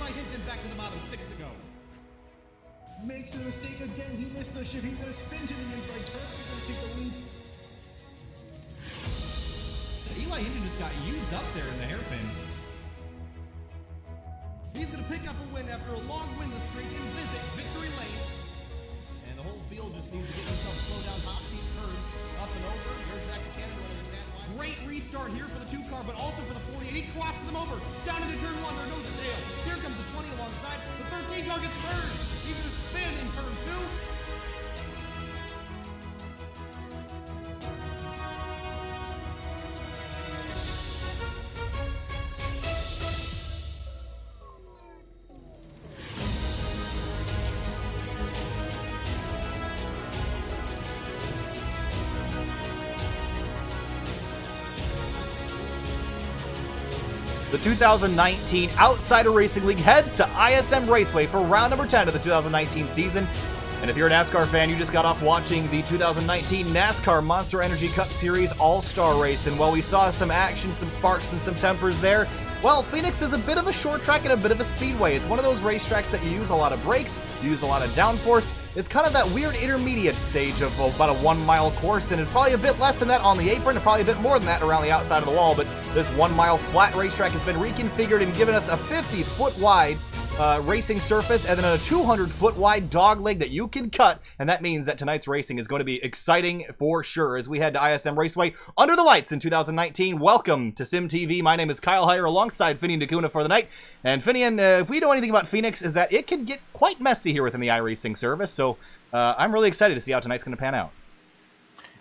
Eli Hinton back to the bottom, 6 to go. Makes a mistake again. He missed a shift. He's going to spin to the inside turn. He's going to take the lead. Eli Hinton just got used up there in the hairpin. He's going to pick up a win after a long winless streak and visit victory lane. And the whole field just needs to get himself slowed down, hop these curves up and over. There's that cannon running a tad wide. Great restart here for the 2 car, but also for the 48. He crosses him over, down into turn 1. There goes the tail. Here comes the 20 alongside. The 13 car gets turned. He's going to spin in turn 2. The 2019 Outsider Racing League heads to ISM Raceway for round number 10 of the 2019 season. And if you're a NASCAR fan, you just got off watching the 2019 NASCAR Monster Energy Cup Series All-Star Race. And while we saw some action, some sparks, and some tempers there, well, Phoenix is a bit of a short track and a bit of a speedway. It's one of those racetracks that you use a lot of brakes, you use a lot of downforce. It's kind of that weird intermediate stage of about a 1 mile course, and it's probably a bit less than that on the apron, and probably a bit more than that around the outside of the wall. But this 1 mile flat racetrack has been reconfigured and given us a 50-foot wide racing surface and then a 200-foot wide dog leg that you can cut, and that means that tonight's racing is going to be exciting for sure as we head to ISM Raceway under the lights in 2019. Welcome to Sim TV. My name is Kyle Heyer alongside Finian DeCuna for the night. And Finian, if we know anything about Phoenix, is that it can get quite messy here within the iRacing service, so I'm really excited to see how tonight's going to pan out.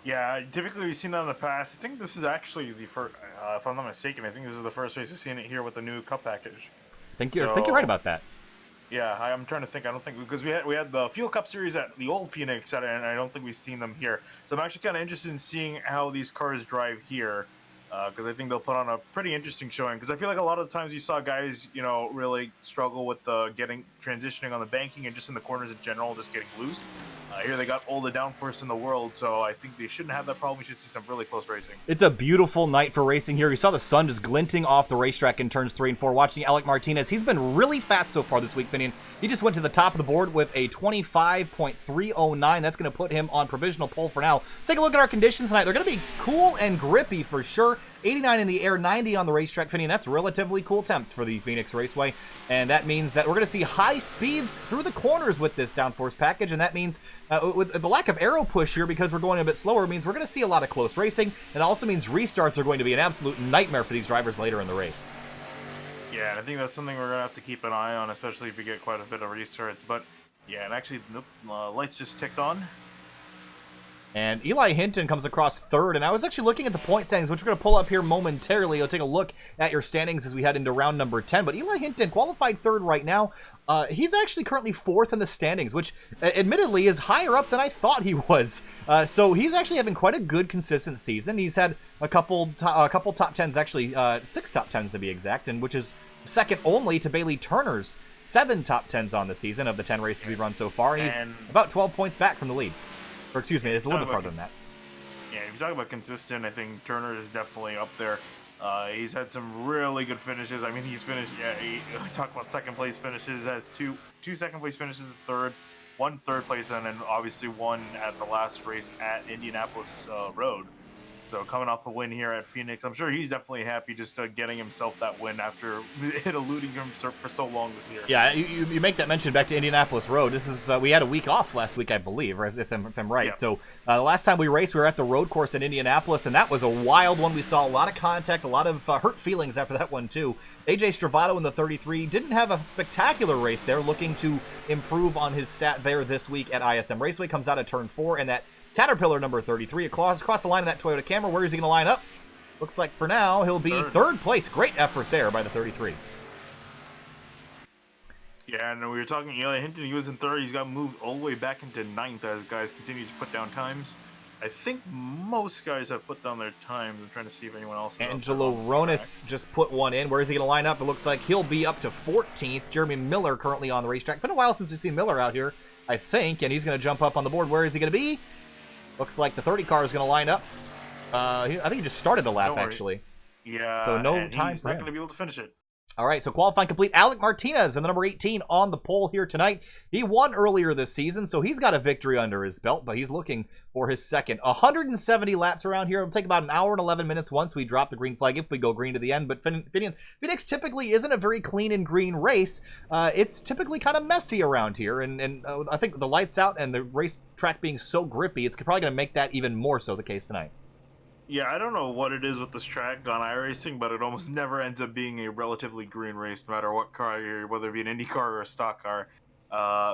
Yeah, typically we've seen that in the past. I think this is actually the first, if I'm not mistaken, I think this is the first race we've seen it here with the new Cup package. I think you're right about that. Yeah, I'm trying to think. I don't think because we had the Fuel Cup series at the old Phoenix, and I don't think we've seen them here. So I'm actually kind of interested in seeing how these cars drive here, because I think they'll put on a pretty interesting showing. Because I feel like a lot of the times you saw guys, really struggle with transitioning on the banking and just in the corners in general, just getting loose. Here they got all the downforce in the world, so I think they shouldn't have that problem. We should see some really close racing. It's a beautiful night for racing here. You saw the sun just glinting off the racetrack in turns 3 and 4. Watching Alec Martinez, he's been really fast so far this week, Finian. He just went to the top of the board with a 25.309. That's going to put him on provisional pole for now. Let's take a look at our conditions tonight. They're going to be cool and grippy for sure. 89 in the air, 90 on the racetrack, Finian. That's relatively cool temps for the Phoenix Raceway. And that means that we're going to see high speeds through the corners with this downforce package. And that means with the lack of aero push here, because we're going a bit slower, means we're going to see a lot of close racing. It also means restarts are going to be an absolute nightmare for these drivers later in the race. Yeah, and I think that's something we're going to have to keep an eye on, especially if we get quite a bit of restarts. But yeah, and actually, nope, lights just ticked on. And Eli Hinton comes across third, and I was actually looking at the point standings, which we're going to pull up here momentarily. You'll take a look at your standings as we head into round number 10. But Eli Hinton qualified third right now. He's actually currently fourth in the standings, which admittedly is higher up than I thought he was. So he's actually having quite a good, consistent season. He's had a couple top tens, actually 6 top tens to be exact, and which is second only to Bailey Turner's 7 top tens on the season of the 10 races we've run so far. And he's about 12 points back from the lead. Or excuse me, it's a little bit farther than that. Yeah, if you talk about consistent, I think Turner is definitely up there. He's had some really good finishes. I mean, he's finished, talk about second place finishes, has two second place finishes, one third place, and then obviously one at the last race at Indianapolis Road. So coming off a win here at Phoenix, I'm sure he's definitely happy just getting himself that win after it eluding him for so long this year. Yeah, you make that mention back to Indianapolis Road. This is we had a week off last week, I believe, if I'm right. Yeah. So the last time we raced, we were at the road course in Indianapolis, and that was a wild one. We saw a lot of contact, a lot of hurt feelings after that one too. AJ Stravato in the 33 didn't have a spectacular race there, looking to improve on his stat there this week at ISM Raceway. Comes out of turn 4, and that Caterpillar number 33 across the line of that Toyota Camry. Where is he going to line up? Looks like for now he'll be third place. Great effort there by the 33. Yeah, and we were talking Eli Hinton. He was in third. He's got moved all the way back into ninth as guys continue to put down times. I think most guys have put down their times. I'm trying to see if anyone else. Angelo Ronis just put one in. Where is he going to line up? It looks like he'll be up to 14th. Jeremy Miller currently on the racetrack. Been a while since we've seen Miller out here, I think, and he's going to jump up on the board. Where is he going to be? Looks like the 30 car is going to line up. I think he just started a lap, actually. Yeah. So no time he's for not him. going to be able to finish it. All right, so qualifying complete. Alec Martinez in the number 18 on the pole here tonight. He won earlier this season, so he's got a victory under his belt, but he's looking for his second. 170 laps around here. It'll take about an hour and 11 minutes once we drop the green flag if we go green to the end. But Phoenix typically isn't a very clean and green race. It's typically kind of messy around here, and I think the lights out and the racetrack being so grippy, it's probably going to make that even more so the case tonight. Yeah, I don't know what it is with this track on iRacing, but it almost never ends up being a relatively green race, no matter what car you're, whether it be an Indy car or a stock car.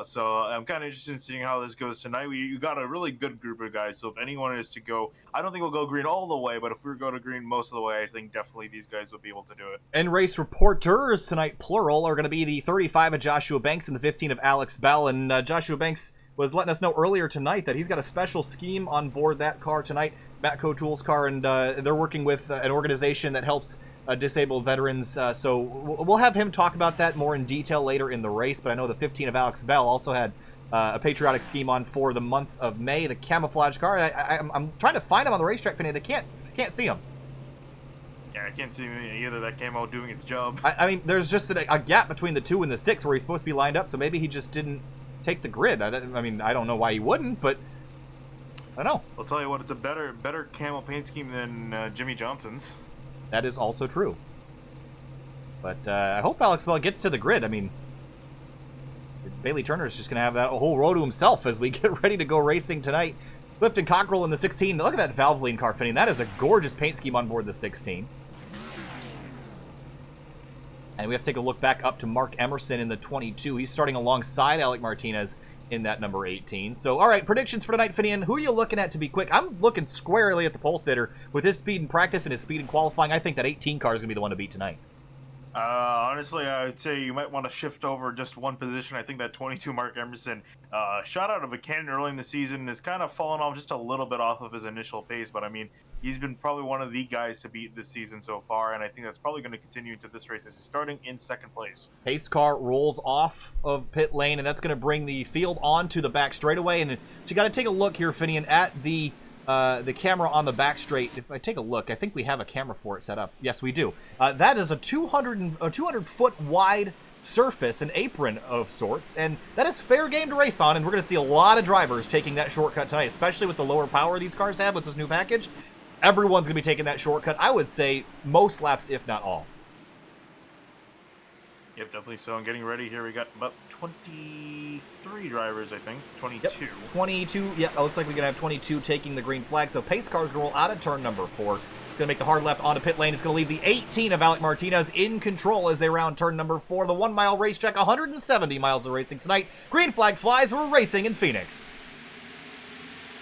So I'm kind of interested in seeing how this goes tonight. You got a really good group of guys, so if anyone is to go, I don't think we'll go green all the way, but if we go to green most of the way, I think definitely these guys will be able to do it. And race reporters tonight, plural, are going to be the 35 of Joshua Banks and the 15 of Alex Bell. And Joshua Banks was letting us know earlier tonight that he's got a special scheme on board that car tonight, Matco Tools car, and they're working with an organization that helps disabled veterans. So we'll have him talk about that more in detail later in the race, but I know the 15 of Alex Bell also had a patriotic scheme on for the month of May, the camouflage car. I'm trying to find him on the racetrack, Finney. I can't see him. Yeah, I can't see either. That came out doing its job. I mean, there's just a gap between the 2 and the 6 where he's supposed to be lined up, so maybe he just didn't take the grid. I mean, I don't know why he wouldn't, but I don't know. I'll tell you what, it's a better camo paint scheme than Jimmy Johnson's. That is also true. But I hope Alex Bell gets to the grid. I mean, Bailey Turner is just going to have that whole row to himself as we get ready to go racing tonight. Clifton Cockrell in the 16. Look at that Valvoline car, Finney. That is a gorgeous paint scheme on board the 16. And we have to take a look back up to Mark Emerson in the 22. He's starting alongside Alec Martinez in that number 18. So, all right, predictions for tonight, Finian. Who are you looking at to be quick? I'm looking squarely at the pole sitter. With his speed in practice and his speed in qualifying, I think that 18 car is going to be the one to beat tonight. Honestly, I would say you might want to shift over just one position. I think that 22 Mark Emerson shot out of a cannon early in the season, has kind of fallen off just a little bit off of his initial pace, but I mean, he's been probably one of the guys to beat this season so far, and I think that's probably going to continue into this race as he's starting in second place. Pace car rolls off of pit lane, and that's going to bring the field onto the back straightaway. And you got to take a look here, Finian, at the camera on the back straight. If I take a look, I think we have a camera for it set up. Yes, we do. That is a 200-foot wide surface, an apron of sorts, and that is fair game to race on, and we're going to see a lot of drivers taking that shortcut tonight, especially with the lower power these cars have with this new package. Everyone's going to be taking that shortcut, I would say most laps, if not all. Yep, definitely so. And getting ready here, we got about 23 drivers, I think. 22. Yep, 22. Yeah, it looks like we're going to have 22 taking the green flag. So pace car's going to roll out of turn number 4. It's going to make the hard left onto pit lane. It's going to leave the 18 of Alec Martinez in control as they round turn number 4. The 1 mile racetrack, 170 miles of racing tonight. Green flag flies. We're racing in Phoenix.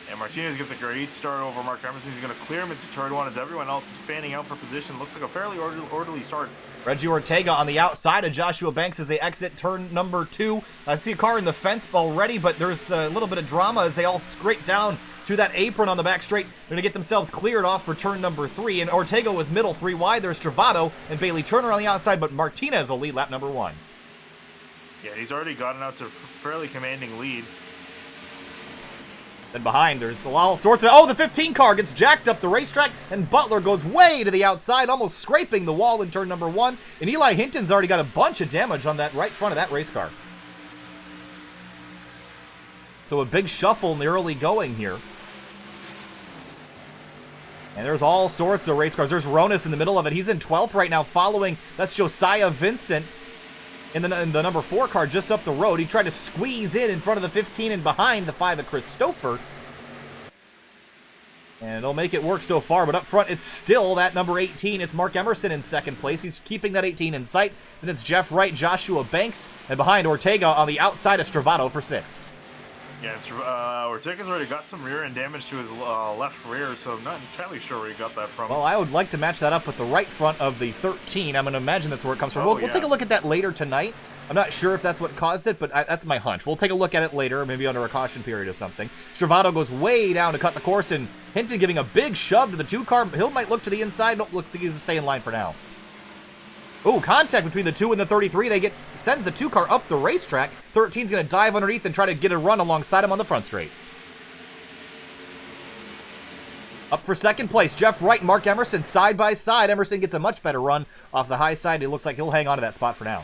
And Martinez gets a great start over Mark Emerson. He's going to clear him into turn 1 as everyone else is fanning out for position. Looks like a fairly orderly start. Reggie Ortega on the outside of Joshua Banks as they exit turn number 2. I see a car in the fence already, but there's a little bit of drama as they all scrape down to that apron on the back straight. They're going to get themselves cleared off for turn number 3, and Ortega was middle 3 wide. There's Travado and Bailey Turner on the outside, but Martinez will lead lap number 1. Yeah, he's already gotten out to a fairly commanding lead. Then behind, there's all sorts of... Oh, the 15 car gets jacked up the racetrack, and Butler goes way to the outside, almost scraping the wall in turn number 1. And Eli Hinton's already got a bunch of damage on that right front of that race car. So a big shuffle in the early going here. And there's all sorts of race cars. There's Ronas in the middle of it. He's in 12th right now following. That's Josiah Vincent in the number 4 car just up the road. He tried to squeeze in front of the 15 and behind the 5 of Christopher. And it'll make it work so far, but up front it's still that number 18. It's Mark Emerson in second place. He's keeping that 18 in sight. Then it's Jeff Wright, Joshua Banks, and behind Ortega on the outside of Stravado for 6th. Yeah, Ortega's already got some rear-end damage to his left rear, so I'm not entirely sure where he got that from. Well, I would like to match that up with the right front of the 13. I'm going to imagine that's where it comes from. We'll take a look at that later tonight. I'm not sure if that's what caused it, but that's my hunch. We'll take a look at it later, maybe under a caution period or something. Stravado goes way down to cut the course, and Hinton giving a big shove to the 2 car. Hill might look to the inside. Nope, looks like he's staying in line for now. Ooh, contact between the 2 and the 33. Sends the 2 car up the racetrack. 13's going to dive underneath and try to get a run alongside him on the front straight. Up for second place, Jeff Wright and Mark Emerson side by side. Emerson gets a much better run off the high side. It looks like he'll hang on to that spot for now.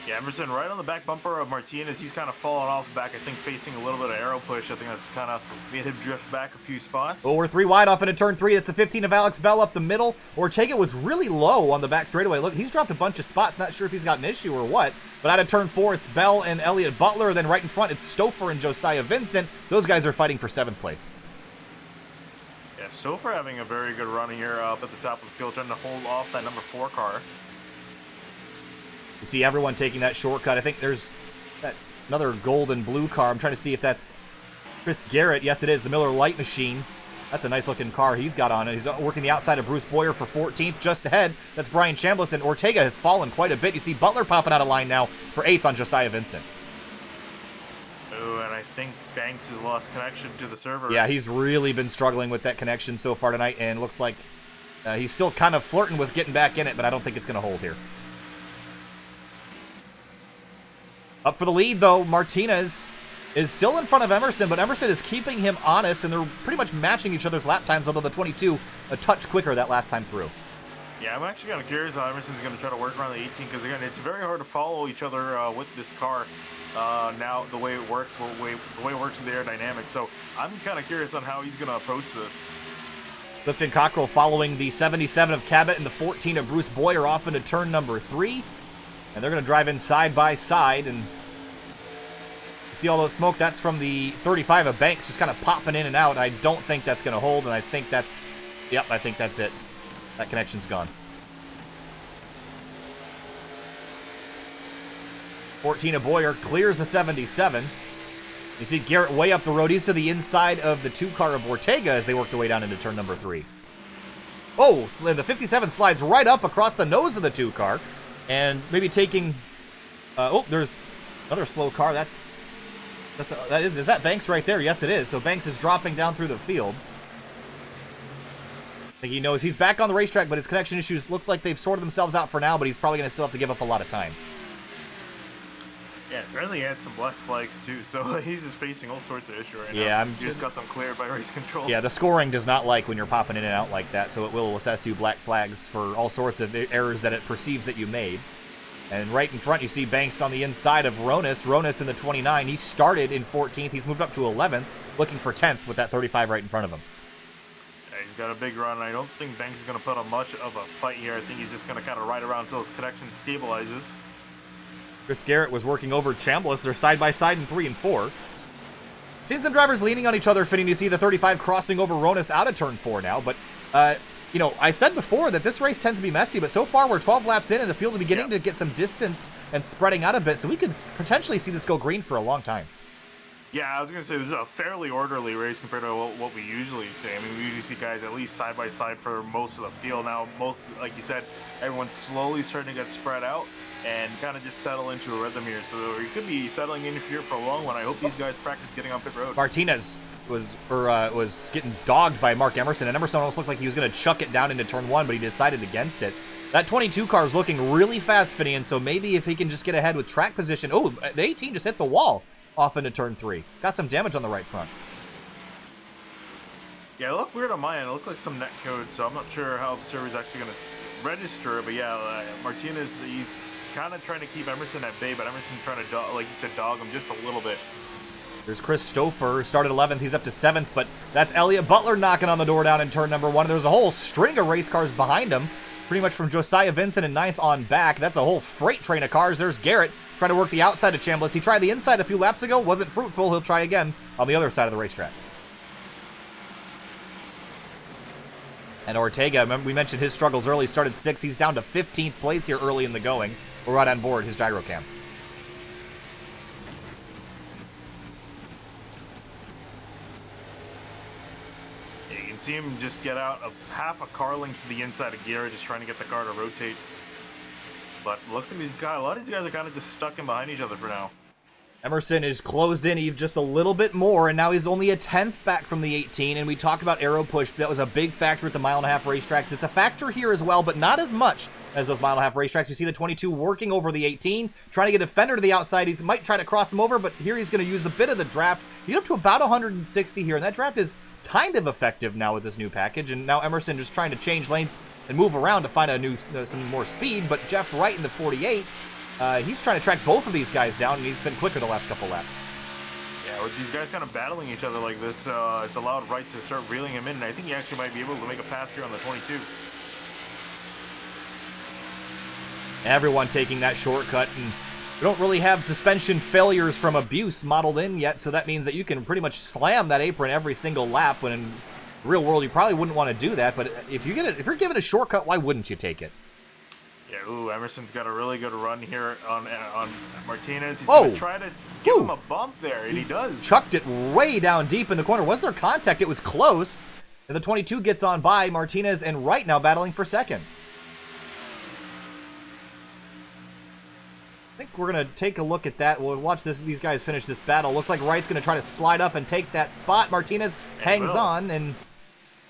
Yeah, Emerson right on the back bumper of Martinez. He's kind of fallen off back, I think, facing a little bit of aero push. I think that's kind of made him drift back a few spots. Oh, we're 3 wide off into turn 3. That's the 15 of Alex Bell up the middle. Ortega was really low on the back straightaway. Look, he's dropped a bunch of spots. Not sure if he's got an issue or what. But out of turn 4, it's Bell and Elliott Butler. Then right in front, it's Stouffer and Josiah Vincent. Those guys are fighting for 7th place. Yeah, Stouffer having a very good run here up at the top of the field, trying to hold off that number 4 car. You see everyone taking that shortcut. I think there's another gold and blue car. I'm trying to see if that's Chris Garrett. Yes, it is. The Miller Light Machine. That's a nice-looking car he's got on it. He's working the outside of Bruce Boyer for 14th. Just ahead, that's Brian Chambliss, and Ortega has fallen quite a bit. You see Butler popping out of line now for 8th on Josiah Vincent. Oh, and I think Banks has lost connection to the server. Yeah, he's really been struggling with that connection so far tonight, and looks like he's still kind of flirting with getting back in it, but I don't think it's going to hold here. Up for the lead, though, Martinez is still in front of Emerson, but Emerson is keeping him honest, and they're pretty much matching each other's lap times, although the 22 a touch quicker that last time through. Yeah, I'm actually kind of curious how Emerson's going to try to work around the 18, because, again, it's very hard to follow each other with this car now, the way it works, the way it works with the aerodynamics. So I'm kind of curious on how he's going to approach this. Lifton Cockrell following the 77 of Cabot and the 14 of Bruce Boyer off into turn number 3. And they're going to drive in side by side, and see all that smoke? That's from the 35 of Banks just kind of popping in and out. I don't think that's going to hold, and I think that's, yep, I think that's it. That connection's gone. 14 of Boyer clears the 77. You see Garrett way up the road. He's to the inside of the 2-car of Ortega as they work their way down into turn number 3. Oh, the 57 slides right up across the nose of the 2-car. And maybe taking, oh, there's another slow car. Is that Banks right there? Yes, it is. So Banks is dropping down through the field. I think he knows he's back on the racetrack, but his connection issues looks like they've sorted themselves out for now, but he's probably going to still have to give up a lot of time. Yeah, apparently he had some black flags too, so he's just facing all sorts of issues right now. Yeah, He just got them cleared by race control. Yeah, the scoring does not like when you're popping in and out like that, so it will assess you black flags for all sorts of errors that it perceives that you made. And right in front, you see Banks on the inside of Ronis. Ronis in the 29. He started in 14th. He's moved up to 11th, looking for 10th with that 35 right in front of him. Yeah, he's got a big run. I don't think Banks is going to put on much of a fight here. I think he's just going to kind of ride around until his connection stabilizes. Chris Garrett was working over Chambliss. They're side by side in 3 and 4. Seen some drivers leaning on each other, fitting. You see the 35 crossing over Ronis out of turn 4 now. But, you know, I said before that this race tends to be messy, but so far we're 12 laps in and the field is beginning to get some distance and spreading out a bit. So we could potentially see this go green for a long time. Yeah, I was going to say this is a fairly orderly race compared to what we usually see. I mean, we usually see guys at least side by side for most of the field. Now, like you said, everyone's slowly starting to get spread out and kind of just settle into a rhythm here. So we could be settling in here for a long one. I hope these guys practice getting on pit road. Martinez was getting dogged by Mark Emerson, and Emerson almost looked like he was going to chuck it down into turn 1, but he decided against it. That 22 car is looking really fast, Finian, so maybe if he can just get ahead with track position. Oh, the 18 just hit the wall off into turn 3. Got some damage on the right front. Yeah, it looked weird on my end. It looked like some net code, so I'm not sure how the server's actually going to register. But yeah, Martinez, he's kind of trying to keep Emerson at bay, but Emerson's trying to, like you said, dog him just a little bit. There's Chris Stouffer, started 11th, he's up to 7th, but that's Elliott Butler knocking on the door down in turn number 1. There's a whole string of race cars behind him, pretty much from Josiah Vincent in 9th on back. That's a whole freight train of cars. There's Garrett trying to work the outside of Chambliss. He tried the inside a few laps ago, wasn't fruitful. He'll try again on the other side of the racetrack. And Ortega, remember we mentioned his struggles early, started 6th. He's down to 15th place here early in the going. We're right on board his gyro cam. You can see him just get out of half a car length to the inside of Garrett, just trying to get the car to rotate. But it looks like a lot of these guys are kind of just stuck in behind each other for now. Emerson is closed in even just a little bit more, and now he's only a 10th back from the 18, and we talked about aero push. That was a big factor at the mile-and-a-half racetracks. It's a factor here as well, but not as much as those mile-and-a-half racetracks. You see the 22 working over the 18, trying to get a fender to the outside. He might try to cross him over, but here he's going to use a bit of the draft. He's up to about 160 here, and that draft is kind of effective now with this new package, and now Emerson just trying to change lanes and move around to find a new some more speed. But Jeff Wright in the 48, he's trying to track both of these guys down, and he's been quicker the last couple laps. Yeah, with these guys kind of battling each other like this, it's allowed Wright to start reeling him in, and I think he actually might be able to make a pass here on the 22. Everyone taking that shortcut, and we don't really have suspension failures from abuse modeled in yet, so that means that you can pretty much slam that apron every single lap, when in the real world you probably wouldn't want to do that, but if you're given a shortcut, why wouldn't you take it? Yeah, ooh, Emerson's got a really good run here on Martinez. He's Oh! going to try to give Ooh. him a bump there, and he does. Chucked it way down deep in the corner. Was there contact? It was close, and the 22 gets on by Martinez, and Wright now battling for second. I think we're going to take a look at that. We'll watch these guys finish this battle. Looks like Wright's going to try to slide up and take that spot. Martinez hangs on and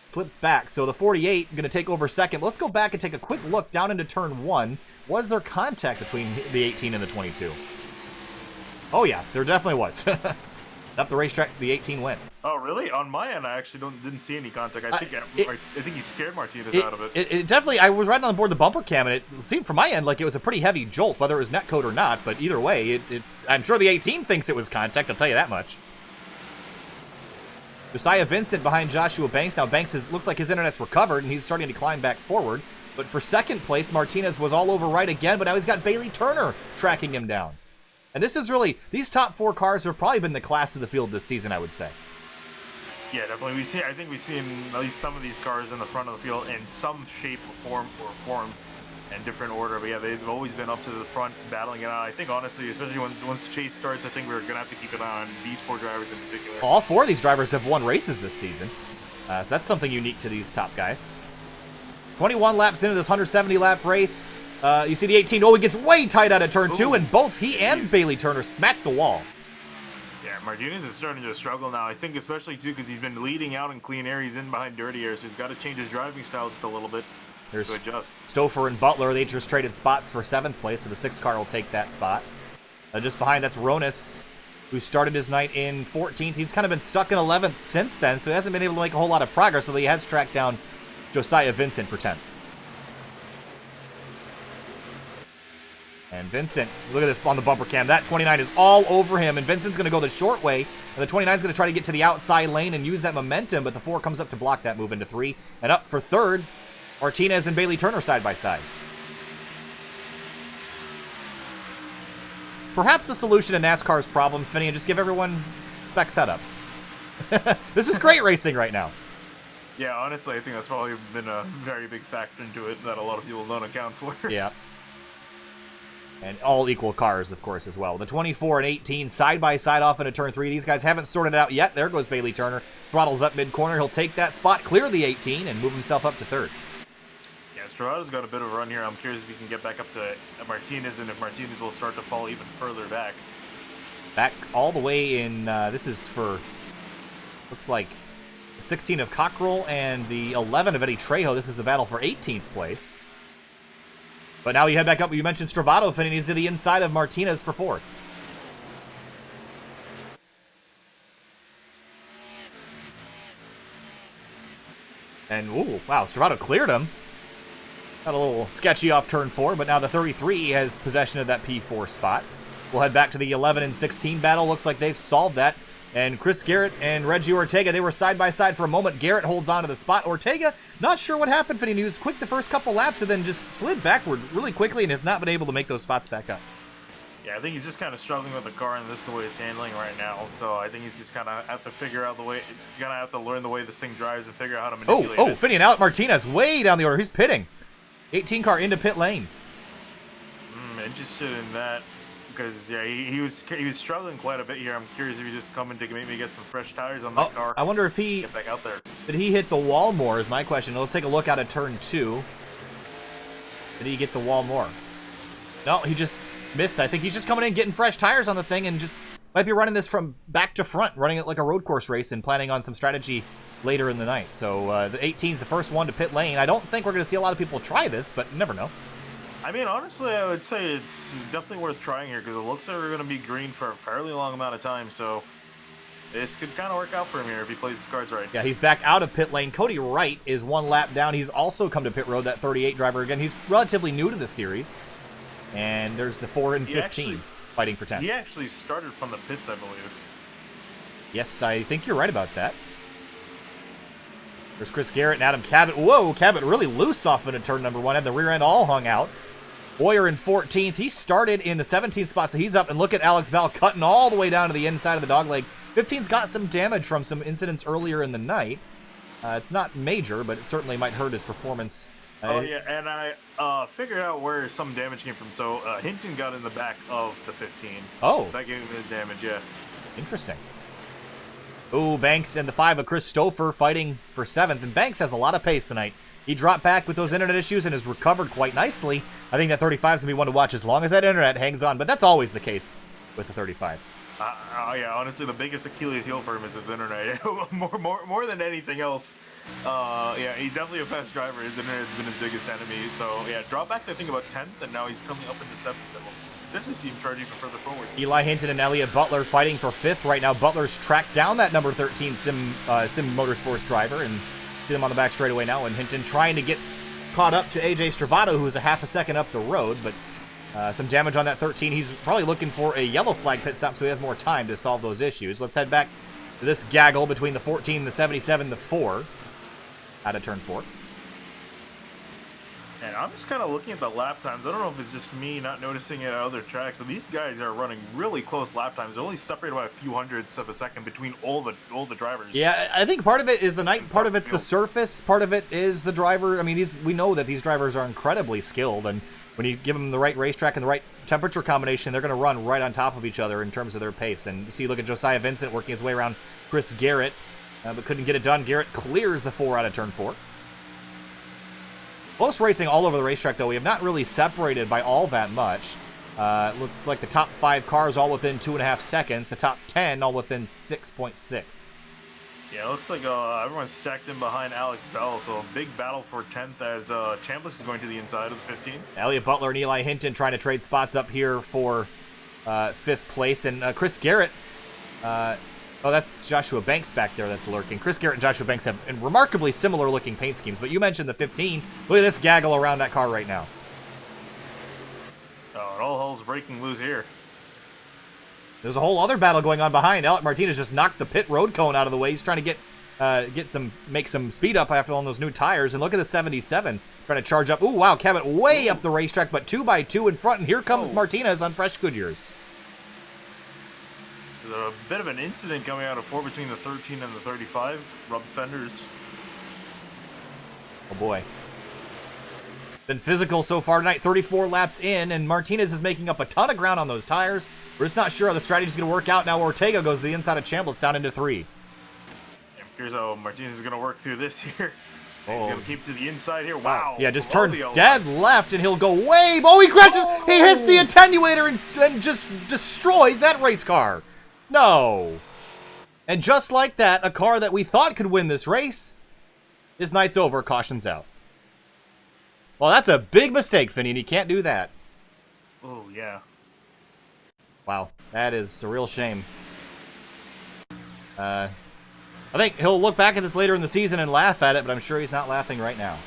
slips back. So the 48 going to take over second. But let's go back and take a quick look down into turn 1. Was there contact between the 18 and the 22? Oh, yeah, there definitely was. Up the racetrack, the 18 went. Oh, really? On my end, I actually didn't see any contact. I think he scared Martinez out of it. It definitely, I was right on board the bumper cam, and it seemed from my end like it was a pretty heavy jolt, whether it was netcode or not, but either way, I'm sure the 18 thinks it was contact, I'll tell you that much. Josiah Vincent behind Joshua Banks. Now, Banks looks like his internet's recovered, and he's starting to climb back forward. But for second place, Martinez was all over Wright again, but now he's got Bailey Turner tracking him down. And this is really, these top 4 cars have probably been the class of the field this season, I would say. Yeah, definitely. I think we've seen at least some of these cars in the front of the field in some shape or form in different order. But yeah, they've always been up to the front battling it out. I think honestly, especially once the chase starts, I think we're going to have to keep an eye on these 4 drivers in particular. All 4 of these drivers have won races this season. So that's something unique to these top guys. 21 laps into this 170-lap race. You see the 18. Oh, he gets way tight out of turn 2, and both he and Bailey Turner smacked the wall. Yeah, Martinez is starting to struggle now. I think especially, too, because he's been leading out in clean air. He's in behind dirty air, so he's got to change his driving style just a little bit to adjust. Stouffer and Butler, they just traded spots for 7th place, so the 6th car will take that spot. Just behind, that's Ronis, who started his night in 14th. He's kind of been stuck in 11th since then, so he hasn't been able to make a whole lot of progress, although he has tracked down Josiah Vincent for 10th. And Vincent, look at this on the bumper cam. That 29 is all over him, and Vincent's going to go the short way. And the 29 is going to try to get to the outside lane and use that momentum, but the 4 comes up to block that move into 3. And up for 3rd, Martinez and Bailey Turner side by side. Perhaps the solution to NASCAR's problems, Vinny, and just give everyone spec setups. This is great racing right now. Yeah, honestly, I think that's probably been a very big factor into it that a lot of people don't account for. Yeah. And all equal cars, of course, as well. The 24 and 18 side by side off into turn 3. These guys haven't sorted it out yet. There goes Bailey Turner. Throttles up mid-corner. He'll take that spot, clear the 18, and move himself up to 3rd. Yeah, Strada's got a bit of a run here. I'm curious if he can get back up to Martinez, and if Martinez will start to fall even further back. Back all the way in, this is for, looks like, the 16 of Cockrell and the 11 of Eddie Trejo. This is a battle for 18th place. But now you head back up. You mentioned Stravato finishing. He's to the inside of Martinez for 4th. And, ooh, wow, Stravato cleared him. Got a little sketchy off turn 4, but now the 33 has possession of that P4 spot. We'll head back to the 11 and 16 battle. Looks like they've solved that. And Chris Garrett and Reggie Ortega, they were side by side for a moment. Garrett holds on to the spot. Ortega, not sure what happened, Finny. He was quick the first couple laps and then just slid backward really quickly and has not been able to make those spots back up. Yeah, I think he's just kind of struggling with the car, and this is the way it's handling right now. So I think he's just kind of have to figure out the way. You're gonna have to learn the way this thing drives and figure out how to manipulate it. Oh, Finny and Alec Martinez way down the order. He's pitting. 18 car into pit lane. Interested in that. Because yeah, he was struggling quite a bit here. I'm curious if he's just coming to maybe get some fresh tires on that car. I wonder if he get back out there. Did he hit the wall more? Is my question. Let's take a look out at turn 2. Did he get the wall more? No, he just missed. I think he's just coming in getting fresh tires on the thing and just might be running this from back to front, running it like a road course race and planning on some strategy later in the night. So the 18 is the first one to pit lane. I don't think we're going to see a lot of people try this, but you never know. I mean, honestly, I would say it's definitely worth trying here because it looks like we're going to be green for a fairly long amount of time. So this could kind of work out for him here if he plays his cards right. Yeah, he's back out of pit lane. Cody Wright is 1 lap down. He's also come to pit road, that 38 driver again. He's relatively new to the series. And there's the 4 and 15 fighting for 10. He actually started from the pits, I believe. Yes, I think you're right about that. There's Chris Garrett and Adam Cabot. Whoa, Cabot really loose off into turn number 1. Had the rear end all hung out. Boyer in 14th. He started in the 17th spot, so he's up. And look at Alex Bell cutting all the way down to the inside of the dogleg. 15's got some damage from some incidents earlier in the night. It's not major, but it certainly might hurt his performance. Oh, yeah, and I figured out where some damage came from. So Hinton got in the back of the 15. Oh. That gave him his damage, yeah. Interesting. Ooh, Banks and the 5 of Chris Stouffer fighting for 7th. And Banks has a lot of pace tonight. He dropped back with those internet issues and has recovered quite nicely. I think that 35 is going to be one to watch as long as that internet hangs on. But that's always the case with the 35. Yeah, honestly, the biggest Achilles heel for him is his internet. more than anything else. Yeah, he's definitely a fast driver. His internet's been his biggest enemy. So, yeah, drop back to, I think, about 10th, and now he's coming up into 7th. And we'll potentially see him charge even further forward. Eli Hinton and Elliott Butler fighting for 5th right now. Butler's tracked down that number 13 Sim Motorsports driver, and see them on the back straightaway now. And Hinton trying to get caught up to AJ Stravato, who's a half a second up the road, but some damage on that 13. He's probably looking for a yellow flag pit stop so he has more time to solve those issues. Let's head back to this gaggle between the 14, the 77, the 4 out of turn 4. And I'm just kind of looking at the lap times. I don't know if it's just me not noticing it at other tracks, but these guys are running really close lap times. They're only separated by a few hundredths of a second between all the drivers. Yeah, I think part of it is the night, part of it's the surface, part of it is the driver. I mean, we know that these drivers are incredibly skilled, and when you give them the right racetrack and the right temperature combination, they're going to run right on top of each other in terms of their pace. And you see, look at Josiah Vincent working his way around Chris Garrett, but couldn't get it done. Garrett clears the 4 out of turn 4. Close racing all over the racetrack, though. We have not really separated by all that much. Looks like the top 5 cars all within 2.5 seconds. The top 10 all within 6.6. Yeah, it looks like everyone's stacked in behind Alex Bell, so a big battle for 10th as Chambliss is going to the inside of the 15. Elliott Butler and Eli Hinton trying to trade spots up here for 5th place. And Chris Garrett, oh, that's Joshua Banks back there that's lurking. Chris Garrett and Joshua Banks have remarkably similar looking paint schemes, but you mentioned the 15. Look at this gaggle around that car right now. Oh, it all hell's breaking loose here. There's a whole other battle going on behind. Alec Martinez just knocked the pit road cone out of the way. He's trying to make some speed up after all those new tires. And look at the 77 trying to charge up. Ooh, wow, Cabot way up the racetrack, but 2x2 in front. And here comes Martinez on fresh Goodyears. There's a bit of an incident coming out of 4 between the 13 and the 35. Rubbed fenders. Oh boy. Been physical so far tonight, 34 laps in, and Martinez is making up a ton of ground on those tires. We're just not sure how the strategy's going to work out. Now Ortega goes to the inside of Chambliss down into 3. Here's how Martinez is going to work through this here. Oh. He's going to keep to the inside here. Wow. Yeah, just turns dead left, and he'll go way... Oh, he crashes! He hits the attenuator and just destroys that race car. No. And just like that, a car that we thought could win this race, his night's over, cautions out. Well, that's a big mistake, Finney, and you can't do that. Oh, yeah. Wow, that is a real shame. I think he'll look back at this later in the season and laugh at it, but I'm sure he's not laughing right now.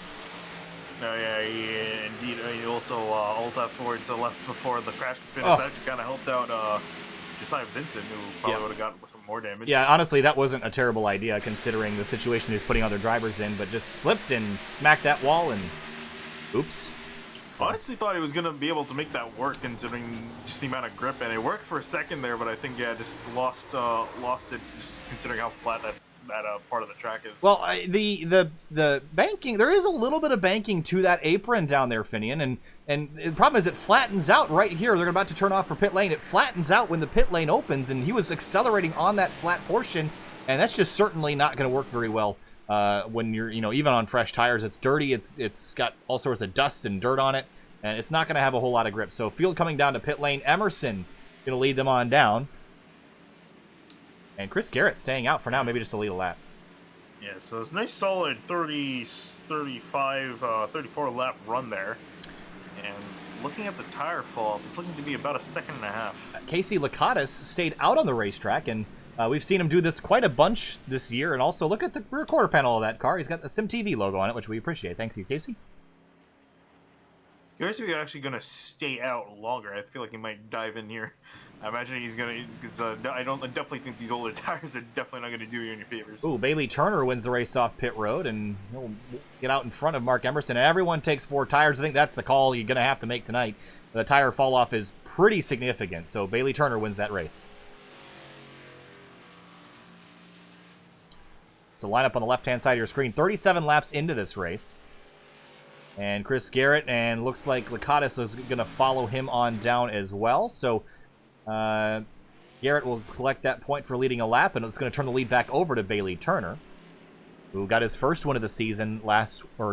No, yeah, indeed. He also alt forward to left before the crash could finish. That actually kind of helped out Josiah Vincent, who probably would have gotten some more damage. Yeah, honestly, that wasn't a terrible idea considering the situation he was putting other drivers in, but just slipped and smacked that wall and... Oops. I honestly thought he was going to be able to make that work considering just the amount of grip, and it worked for a second there, but I think, yeah, just lost it just considering how flat that part of the track is. Well, the banking, there is a little bit of banking to that apron down there, Finian, and the problem is it flattens out right here. They're about to turn off for pit lane. It flattens out when the pit lane opens, and he was accelerating on that flat portion, and that's just certainly not going to work very well. When you're, even on fresh tires, it's dirty. It's got all sorts of dust and dirt on it, and it's not going to have a whole lot of grip. So field coming down to pit lane. Emerson going to lead them on down, and Chris Garrett staying out for now, maybe just to lead a lap. Yeah, so it's a nice solid 30, 35, 34 lap run there, and looking at the tire fall, it's looking to be about a second and a half. Casey Lakatos stayed out on the racetrack, and We've seen him do this quite a bunch this year, and also look at the rear quarter panel of that car. He's got the SimTV logo on it, which we appreciate. Thanks to you, Casey. You're actually going to stay out longer. I feel like he might dive in here. I imagine he's going to, because I definitely think these older tires are definitely not going to do you any favors. Ooh, Bailey Turner wins the race off pit road, and he'll get out in front of Mark Emerson. And everyone takes 4 tires. I think that's the call you're going to have to make tonight. The tire fall off is pretty significant, so Bailey Turner wins that race. So line up on the left-hand side of your screen. 37 laps into this race. And Chris Garrett, and looks like Lakatos is going to follow him on down as well. So Garrett will collect that point for leading a lap, and it's going to turn the lead back over to Bailey Turner, who got his first win of the season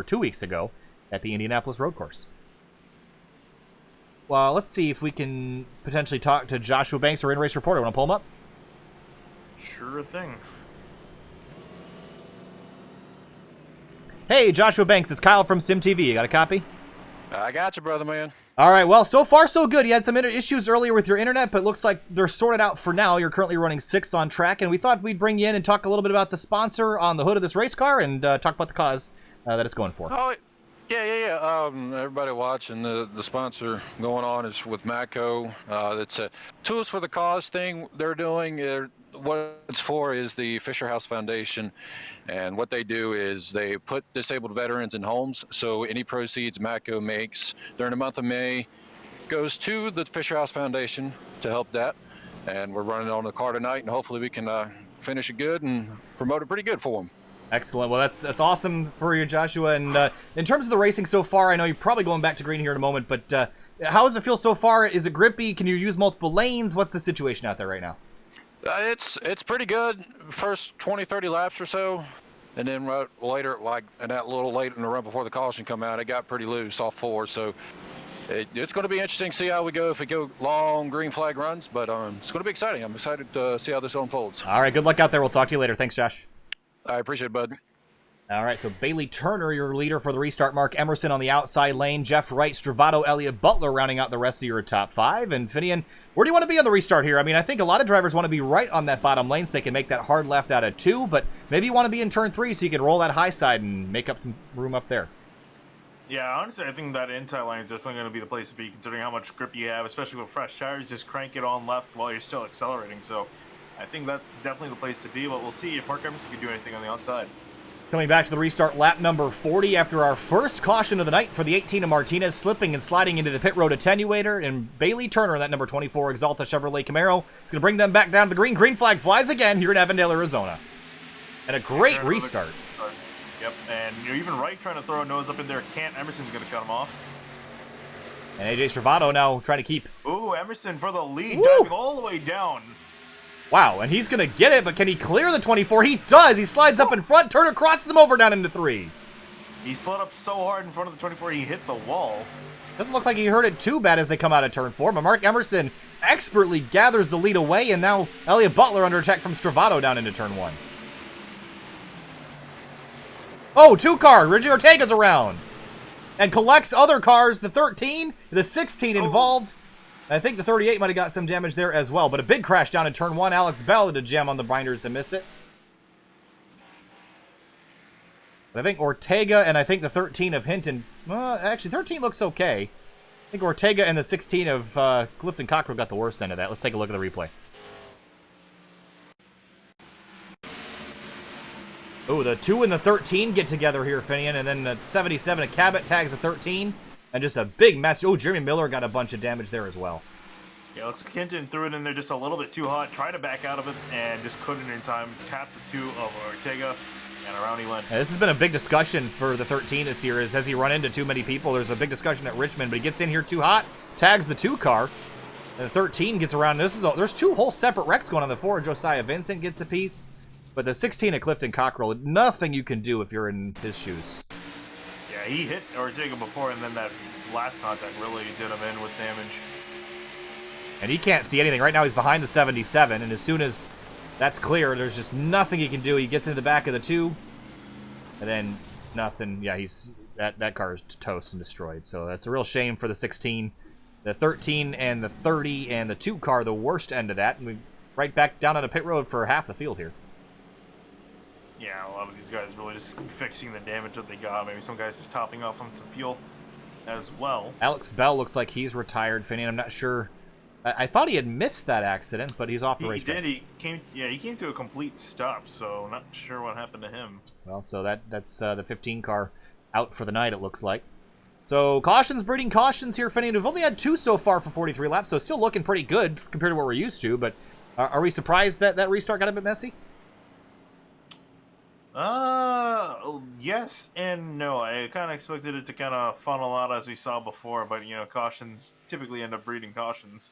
2 weeks ago at the Indianapolis road course. Well, let's see if we can potentially talk to Joshua Banks, our in-race reporter. Want to pull him up? Sure thing. Hey, Joshua Banks, it's Kyle from SimTV. You got a copy? I got you, brother, man. All right, well, so far so good. You had some issues earlier with your internet, but it looks like they're sorted out for now. You're currently running 6th on track, and we thought we'd bring you in and talk a little bit about the sponsor on the hood of this race car and talk about the cause that it's going for. Oh, yeah. Everybody watching, the sponsor going on is with Matco. It's a Tools for the Cause thing they're doing. What it's for is the Fisher House Foundation, and what they do is they put disabled veterans in homes, so any proceeds Matco makes during the month of May goes to the Fisher House Foundation to help that. And we're running on the car tonight, and hopefully we can finish it good and promote it pretty good for them. Excellent. Well, that's awesome for you, Joshua. And in terms of the racing so far, I know you're probably going back to green here in a moment, but how does it feel so far? Is it grippy? Can you use multiple lanes? What's the situation out there right now? It's pretty good. First 20, 30 laps or so, and then later, like that little late in the run before the caution come out, it got pretty loose off 4. So it's going to be interesting to see how we go if we go long green flag runs. But it's going to be exciting. I'm excited to see how this unfolds. All right, good luck out there. We'll talk to you later. Thanks, Josh. I appreciate it, bud. All right, so Bailey Turner, your leader for the restart. Mark Emerson on the outside lane. Jeff Wright, Stravato, Elliott Butler rounding out the rest of your top 5. And Finian, where do you want to be on the restart here? I mean, I think a lot of drivers want to be right on that bottom lane so they can make that hard left out of 2, but maybe you want to be in turn 3 so you can roll that high side and make up some room up there. Yeah, honestly, I think that inside line is definitely going to be the place to be, considering how much grip you have, especially with fresh tires. Just crank it on left while you're still accelerating. So I think that's definitely the place to be, but we'll see if Mark Emerson can do anything on the outside. Coming back to the restart, lap number 40 after our first caution of the night for the 18 of Martinez, slipping and sliding into the pit road attenuator, and Bailey Turner, that number 24 Exalta Chevrolet Camaro, is going to bring them back down to the green. Green flag flies again here in Avondale, Arizona. And a great restart. Yep, and you're even Wright trying to throw a nose up in there. Emerson's going to cut him off. And AJ Stravato now trying to keep... Ooh, Emerson for the lead, Woo! diving all the way down. Wow, and he's going to get it, but can he clear the 24? He does. He slides up in front. Turner crosses him over down into 3. He slid up so hard in front of the 24, he hit the wall. Doesn't look like he hurt it too bad as they come out of turn 4, but Mark Emerson expertly gathers the lead away, and now Elliott Butler under attack from Stravato down into turn 1. Oh, 2 car. Reggie Ortega's around. And collects other cars, the 13, the 16 involved. I think the 38 might have got some damage there as well, but a big crash down in turn 1. Alex Bell had a jam on the binders to miss it. But I think Ortega and I think the 13 of Hinton... Well, actually, 13 looks okay. I think Ortega and the 16 of Clifton Cockrell got the worst end of that. Let's take a look at the replay. Oh, the 2 and the 13 get together here, Finian, and then the 77 of Cabot tags the 13. And just a big mess. Oh, Jeremy Miller got a bunch of damage there as well. Yeah, looks Hinton threw it in there just a little bit too hot, tried to back out of it, and just couldn't in time. Tapped the 2 of Ortega, and around he went. This has been a big discussion for the 13 this year. Has he run into too many people? There's a big discussion at Richmond, but he gets in here too hot, tags the 2 car, and the 13 gets around. There's 2 whole separate wrecks going on. The 4 Josiah Vincent gets a piece, but the 16 of Clifton Cockrell, nothing you can do if you're in his shoes. Yeah, he hit Ortega before, and then that last contact really did him in with damage. And he can't see anything. Right now he's behind the 77, and as soon as that's clear, there's just nothing he can do. He gets into the back of the 2, and then nothing. Yeah, that car is toast and destroyed. So that's a real shame for the 16. The 13 and the 30 and the 2 car, the worst end of that. And right back down on a pit road for half the field here. Yeah, a lot of these guys really just fixing the damage that they got. Maybe some guys just topping off on some fuel as well. Alex Bell looks like he's retired, Finian. I'm not sure. I thought he had missed that accident, but he's off the racetrack. He did. He came to a complete stop, so not sure what happened to him. Well, so that's the 15 car out for the night, it looks like. So cautions breeding cautions here, Finian. We've only had 2 so far for 43 laps, so still looking pretty good compared to what we're used to. But are we surprised that that restart got a bit messy? Yes and no. I kind of expected it to kind of funnel out as we saw before, but you know, cautions typically end up breeding cautions.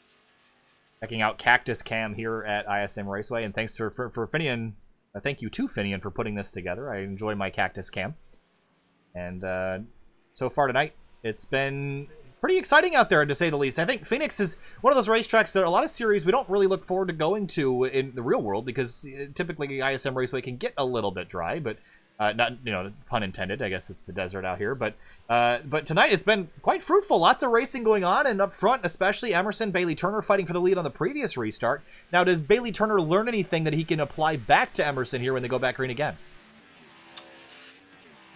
Checking out Cactus Cam here at ISM Raceway, and thanks for Finian. Thank you to Finian for putting this together. I enjoy my Cactus Cam. And so far tonight, it's been pretty exciting out there, to say the least. I think Phoenix is one of those racetracks that a lot of series we don't really look forward to going to in the real world, because typically ISM Raceway can get a little bit dry, but not, you know, pun intended. I guess it's the desert out here, but tonight it's been quite fruitful. Lots of racing going on, and up front, especially Emerson, Bailey Turner fighting for the lead on the previous restart. Now, does Bailey Turner learn anything that he can apply back to Emerson here when they go back green again?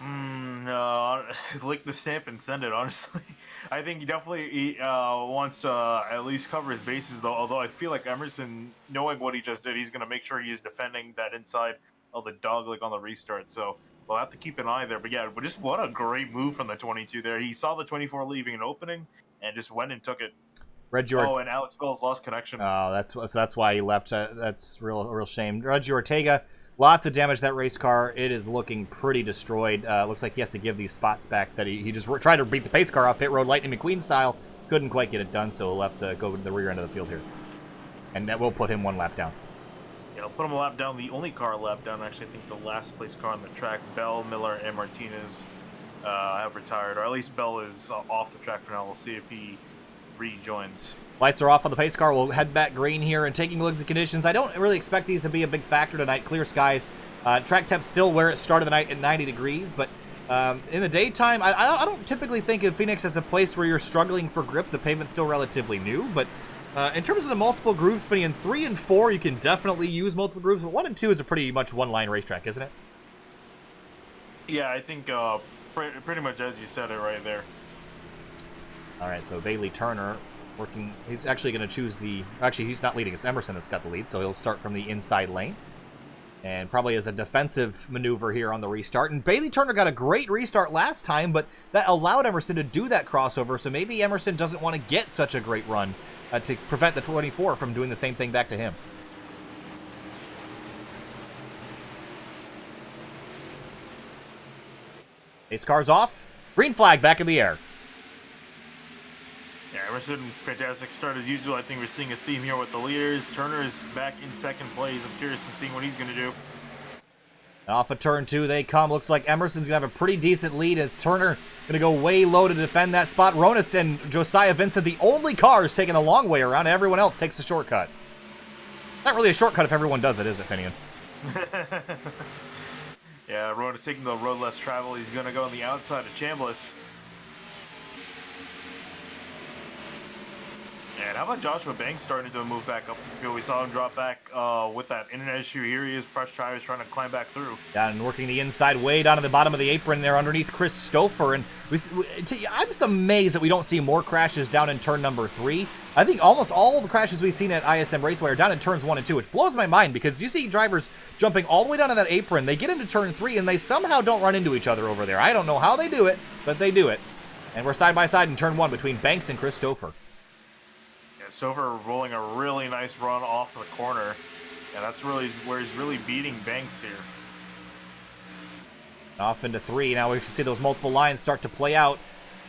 No, lick the stamp and send it, honestly. I think he definitely wants to at least cover his bases, though. Although I feel like Emerson, knowing what he just did, he's going to make sure he is defending that inside of the dogleg on the restart. So we'll have to keep an eye there. But yeah, but just what a great move from the 22 there. He saw the 24 leaving an opening and just went and took it. Oh, and Alex Bell's lost connection. Oh, that's why he left. That's a real shame. Reggie Ortega. Lots of damage to that race car. It is looking pretty destroyed. Looks like he has to give these spots back that he just tried to beat the pace car off pit road, Lightning McQueen style. Couldn't quite get it done, so he'll have to go to the rear end of the field here. And that will put him 1 lap down. Yeah, I'll put him a lap down. The only car lap down, actually, I think the last place car on the track. Bell, Miller, and Martinez have retired, or at least Bell is off the track for now. We'll see if he rejoins. Lights are off on the pace car. We'll head back green here, and taking a look at the conditions, I don't really expect these to be a big factor tonight. Clear skies. Track temp still where it started the night at 90 degrees, but in the daytime, I don't typically think of Phoenix as a place where you're struggling for grip. The pavement's still relatively new, but in terms of the multiple grooves, in 3 and 4, you can definitely use multiple grooves, but 1 and 2 is a pretty much one-line racetrack, isn't it? Yeah, I think pretty much as you said it right there. All right, so Bailey Turner working. He's actually going to choose the... Actually, he's not leading. It's Emerson that's got the lead, so he'll start from the inside lane. And probably as a defensive maneuver here on the restart. And Bailey Turner got a great restart last time, but that allowed Emerson to do that crossover, so maybe Emerson doesn't want to get such a great run to prevent the 24 from doing the same thing back to him. Pace car's off. Green flag back in the air. Yeah, Emerson, fantastic start as usual. I think we're seeing a theme here with the leaders. Turner is back in second place. I'm curious to see what he's going to do. Off of turn 2 they come. Looks like Emerson's going to have a pretty decent lead. It's Turner going to go way low to defend that spot. Ronas and Josiah Vincent, the only cars taking the long way around. Everyone else takes the shortcut. Not really a shortcut if everyone does it, is it, Finian? Yeah, Ronas taking the road less travel. He's going to go on the outside of Chambliss. And how about Joshua Banks starting to move back up the field? We saw him drop back with that internet issue. Here he is, fresh tires, trying to climb back through. Yeah, and working the inside way down to the bottom of the apron there underneath Chris Stouffer. And I'm just amazed that we don't see more crashes down in turn number 3. I think almost all the crashes we've seen at ISM Raceway are down in turns 1 and 2, which blows my mind because you see drivers jumping all the way down to that apron. They get into turn 3 and they somehow don't run into each other over there. I don't know how they do it, but they do it. And we're side by side in turn 1 between Banks and Chris Stouffer. Stouffer rolling a really nice run off the corner, and that's really where he's really beating Banks here. Off into 3. Now we can see those multiple lines start to play out,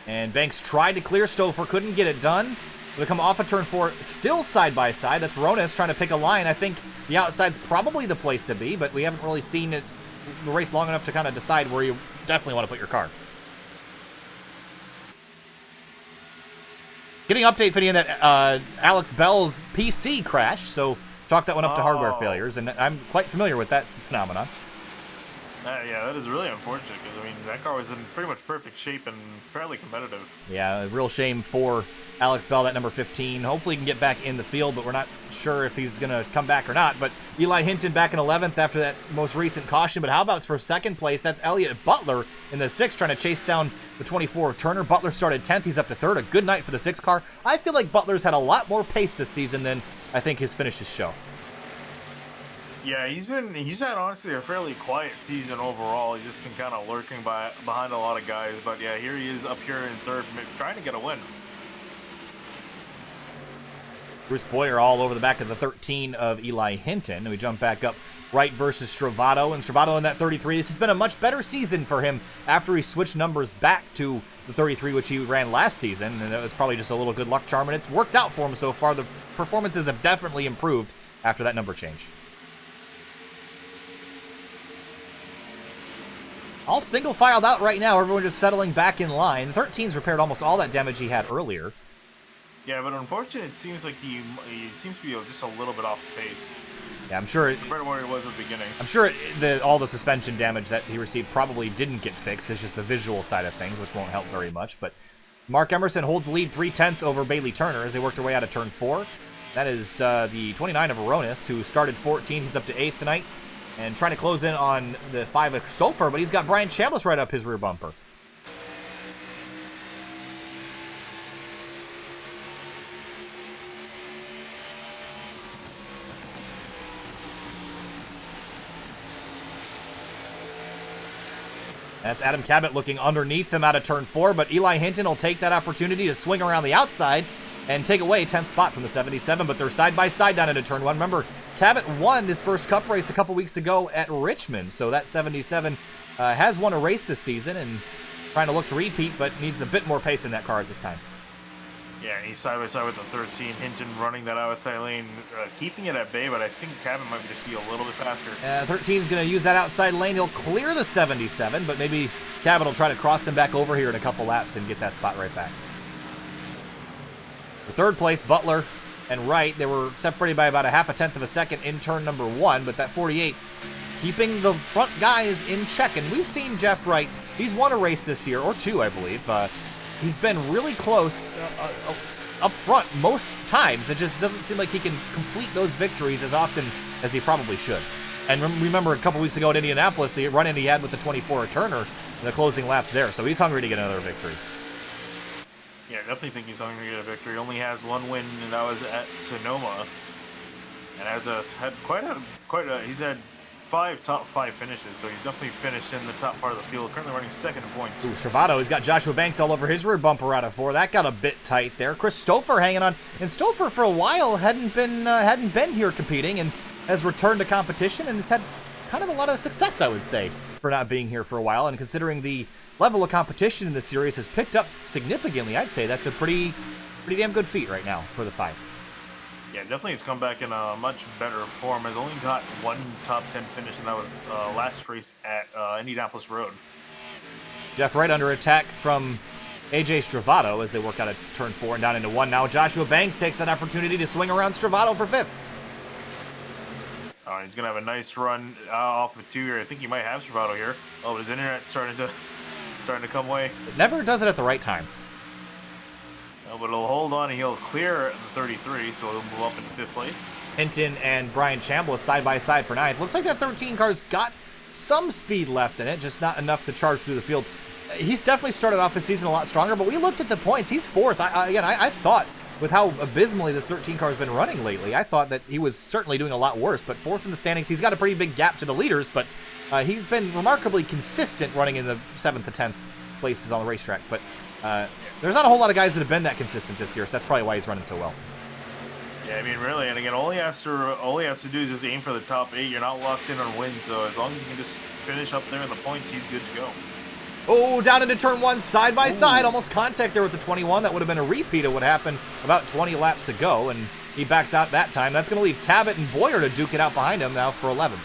and Banks tried to clear Stouffer, couldn't get it done. They come off of turn 4, still side by side. That's Ronas trying to pick a line. I think the outside's probably the place to be, but we haven't really seen it the race long enough to kind of decide where you definitely want to put your car. Getting an update, Finian, that Alex Bell's PC crashed, so chalk that one up to hardware failures, and I'm quite familiar with that phenomenon. Yeah, that is really unfortunate because I mean that car was in pretty much perfect shape and fairly competitive. Yeah, a real shame for Alex Bell, that number 15. Hopefully he can get back in the field, but we're not sure if he's going to come back or not. But Eli Hinton back in 11th after that most recent caution. But how about for second place? That's Elliott Butler in the 6th trying to chase down the 24 Turner. Butler started 10th. He's up to 3rd. A good night for the 6 car. I feel like Butler's had a lot more pace this season than I think his finishes show. Yeah, he's had honestly a fairly quiet season overall. He's just been kind of lurking behind a lot of guys. But yeah, here he is up here in 3rd, trying to get a win. Bruce Boyer all over the back of the 13 of Eli Hinton. And we jump back up Wright versus Stravato. And Stravato in that 33. This has been a much better season for him after he switched numbers back to the 33, which he ran last season. And it was probably just a little good luck charm. And it's worked out for him so far. The performances have definitely improved after that number change. All single filed out right now. Everyone just settling back in line. 13's repaired almost all that damage he had earlier. Yeah, but unfortunately, it seems like he seems to be just a little bit off pace. Yeah, I'm sure. Compared to where he was at the beginning. I'm sure all the suspension damage that he received probably didn't get fixed. It's just the visual side of things, which won't help very much. But Mark Emerson holds the lead 3/10 over Bailey Turner as they work their way out of turn 4. That is the 29 of Aronis, who started 14. He's up to 8th tonight. And trying to close in on the 5 of Stolfer, but he's got Brian Chambliss right up his rear bumper. That's Adam Cabot looking underneath him out of turn 4, but Eli Hinton will take that opportunity to swing around the outside and take away 10th spot from the 77, but they're side by side down into turn 1. Remember, Cabot won his first Cup race a couple weeks ago at Richmond, so that 77 has won a race this season and trying to look to repeat, but needs a bit more pace in that car at this time. Yeah, he's side by side with the 13. Hinton running that outside lane, keeping it at bay, but I think Cabot might just be a little bit faster. 13's going to use that outside lane. He'll clear the 77, but maybe Cabot will try to cross him back over here in a couple laps and get that spot right back. The 3rd place, Butler and Wright, they were separated by about a 0.5 of a second in turn number 1, but that 48 keeping the front guys in check. And we've seen Jeff Wright, he's won a race this year, or 2, I believe. He's been really close up front most times. It just doesn't seem like he can complete those victories as often as he probably should. And remember a couple weeks ago at Indianapolis, the run-in he had with the 24 Turner in the closing laps there. So he's hungry to get another victory. Yeah, I definitely think he's hungry to get a victory. He only has 1 win, and that was at Sonoma. And he's had 5 top 5 finishes, so he's definitely finished in the top part of the field. Currently running 2nd in points. Ooh, Stravato, he's got Joshua Banks all over his rear bumper out of 4. That got a bit tight there. Chris Stolfer hanging on, and Stolfer for a while hadn't been here competing and has returned to competition and has had kind of a lot of success, I would say, for not being here for a while. And considering the level of competition in the series has picked up significantly, I'd say that's a pretty damn good feat right now for the 5. Yeah, definitely it's come back in a much better form. Has only got 1 top 10 finish, and that was last race at Indianapolis Road. Jeff Wright under attack from AJ Stravato as they work out of turn 4 and down into 1. Now Joshua Banks takes that opportunity to swing around Stravato for 5th. He's going to have a nice run off of 2 here. I think he might have Stravato here. Oh, but his internet's starting to come away. It never does it at the right time. No, but he'll hold on and he'll clear the 33, so he'll move up into 5th place. Hinton and Brian Chambliss side by side for 9th. Looks like that 13 car's got some speed left in it, just not enough to charge through the field. He's definitely started off his season a lot stronger, but we looked at the points. He's 4th. I thought, with how abysmally this 13 car has been running lately, I thought that he was certainly doing a lot worse, but 4th in the standings. He's got a pretty big gap to the leaders, but he's been remarkably consistent running in the 7th to 10th places on the racetrack. But there's not a whole lot of guys that have been that consistent this year, so that's probably why he's running so well. Yeah, I mean, really, and again, all he has to do is just aim for the top 8. You're not locked in on wins, so as long as he can just finish up there in the points, he's good to go. Oh, down into turn 1, side by side, almost contact there with the 21. That would have been a repeat of what happened about 20 laps ago, and he backs out that time. That's going to leave Cabot and Boyer to duke it out behind him now for 11th.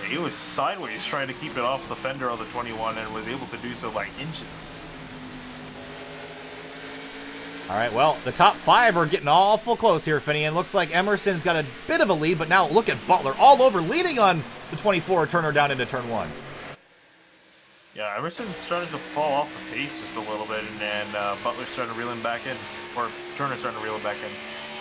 Yeah, he was sideways trying to keep it off the fender of the 21 and was able to do so by inches. All right, well, the top 5 are getting awful close here, Finian. Looks like Emerson's got a bit of a lead, but now look at Butler all over, leading on the 24 Turner down into turn 1. Yeah, Emerson's starting to fall off the pace just a little bit, and Butler's starting to reel him back in, or Turner's starting to reel him back in.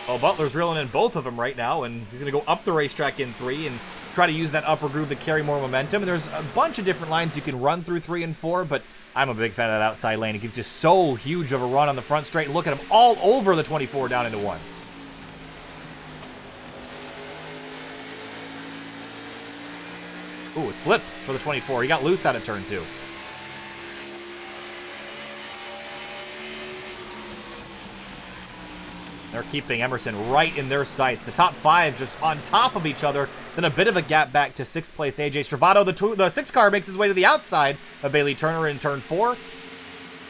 Oh, Butler's reeling in both of them right now, and he's going to go up the racetrack in 3 and try to use that upper groove to carry more momentum. And there's a bunch of different lines you can run through 3 and 4, but I'm a big fan of that outside lane. It gives you so huge of a run on the front straight. Look at him all over the 24 down into 1. Ooh, a slip for the 24. He got loose out of turn 2. They're keeping Emerson right in their sights. The top 5 just on top of each other. Then a bit of a gap back to 6th place AJ Stravato. The 6 car makes his way to the outside of Bailey Turner in turn 4.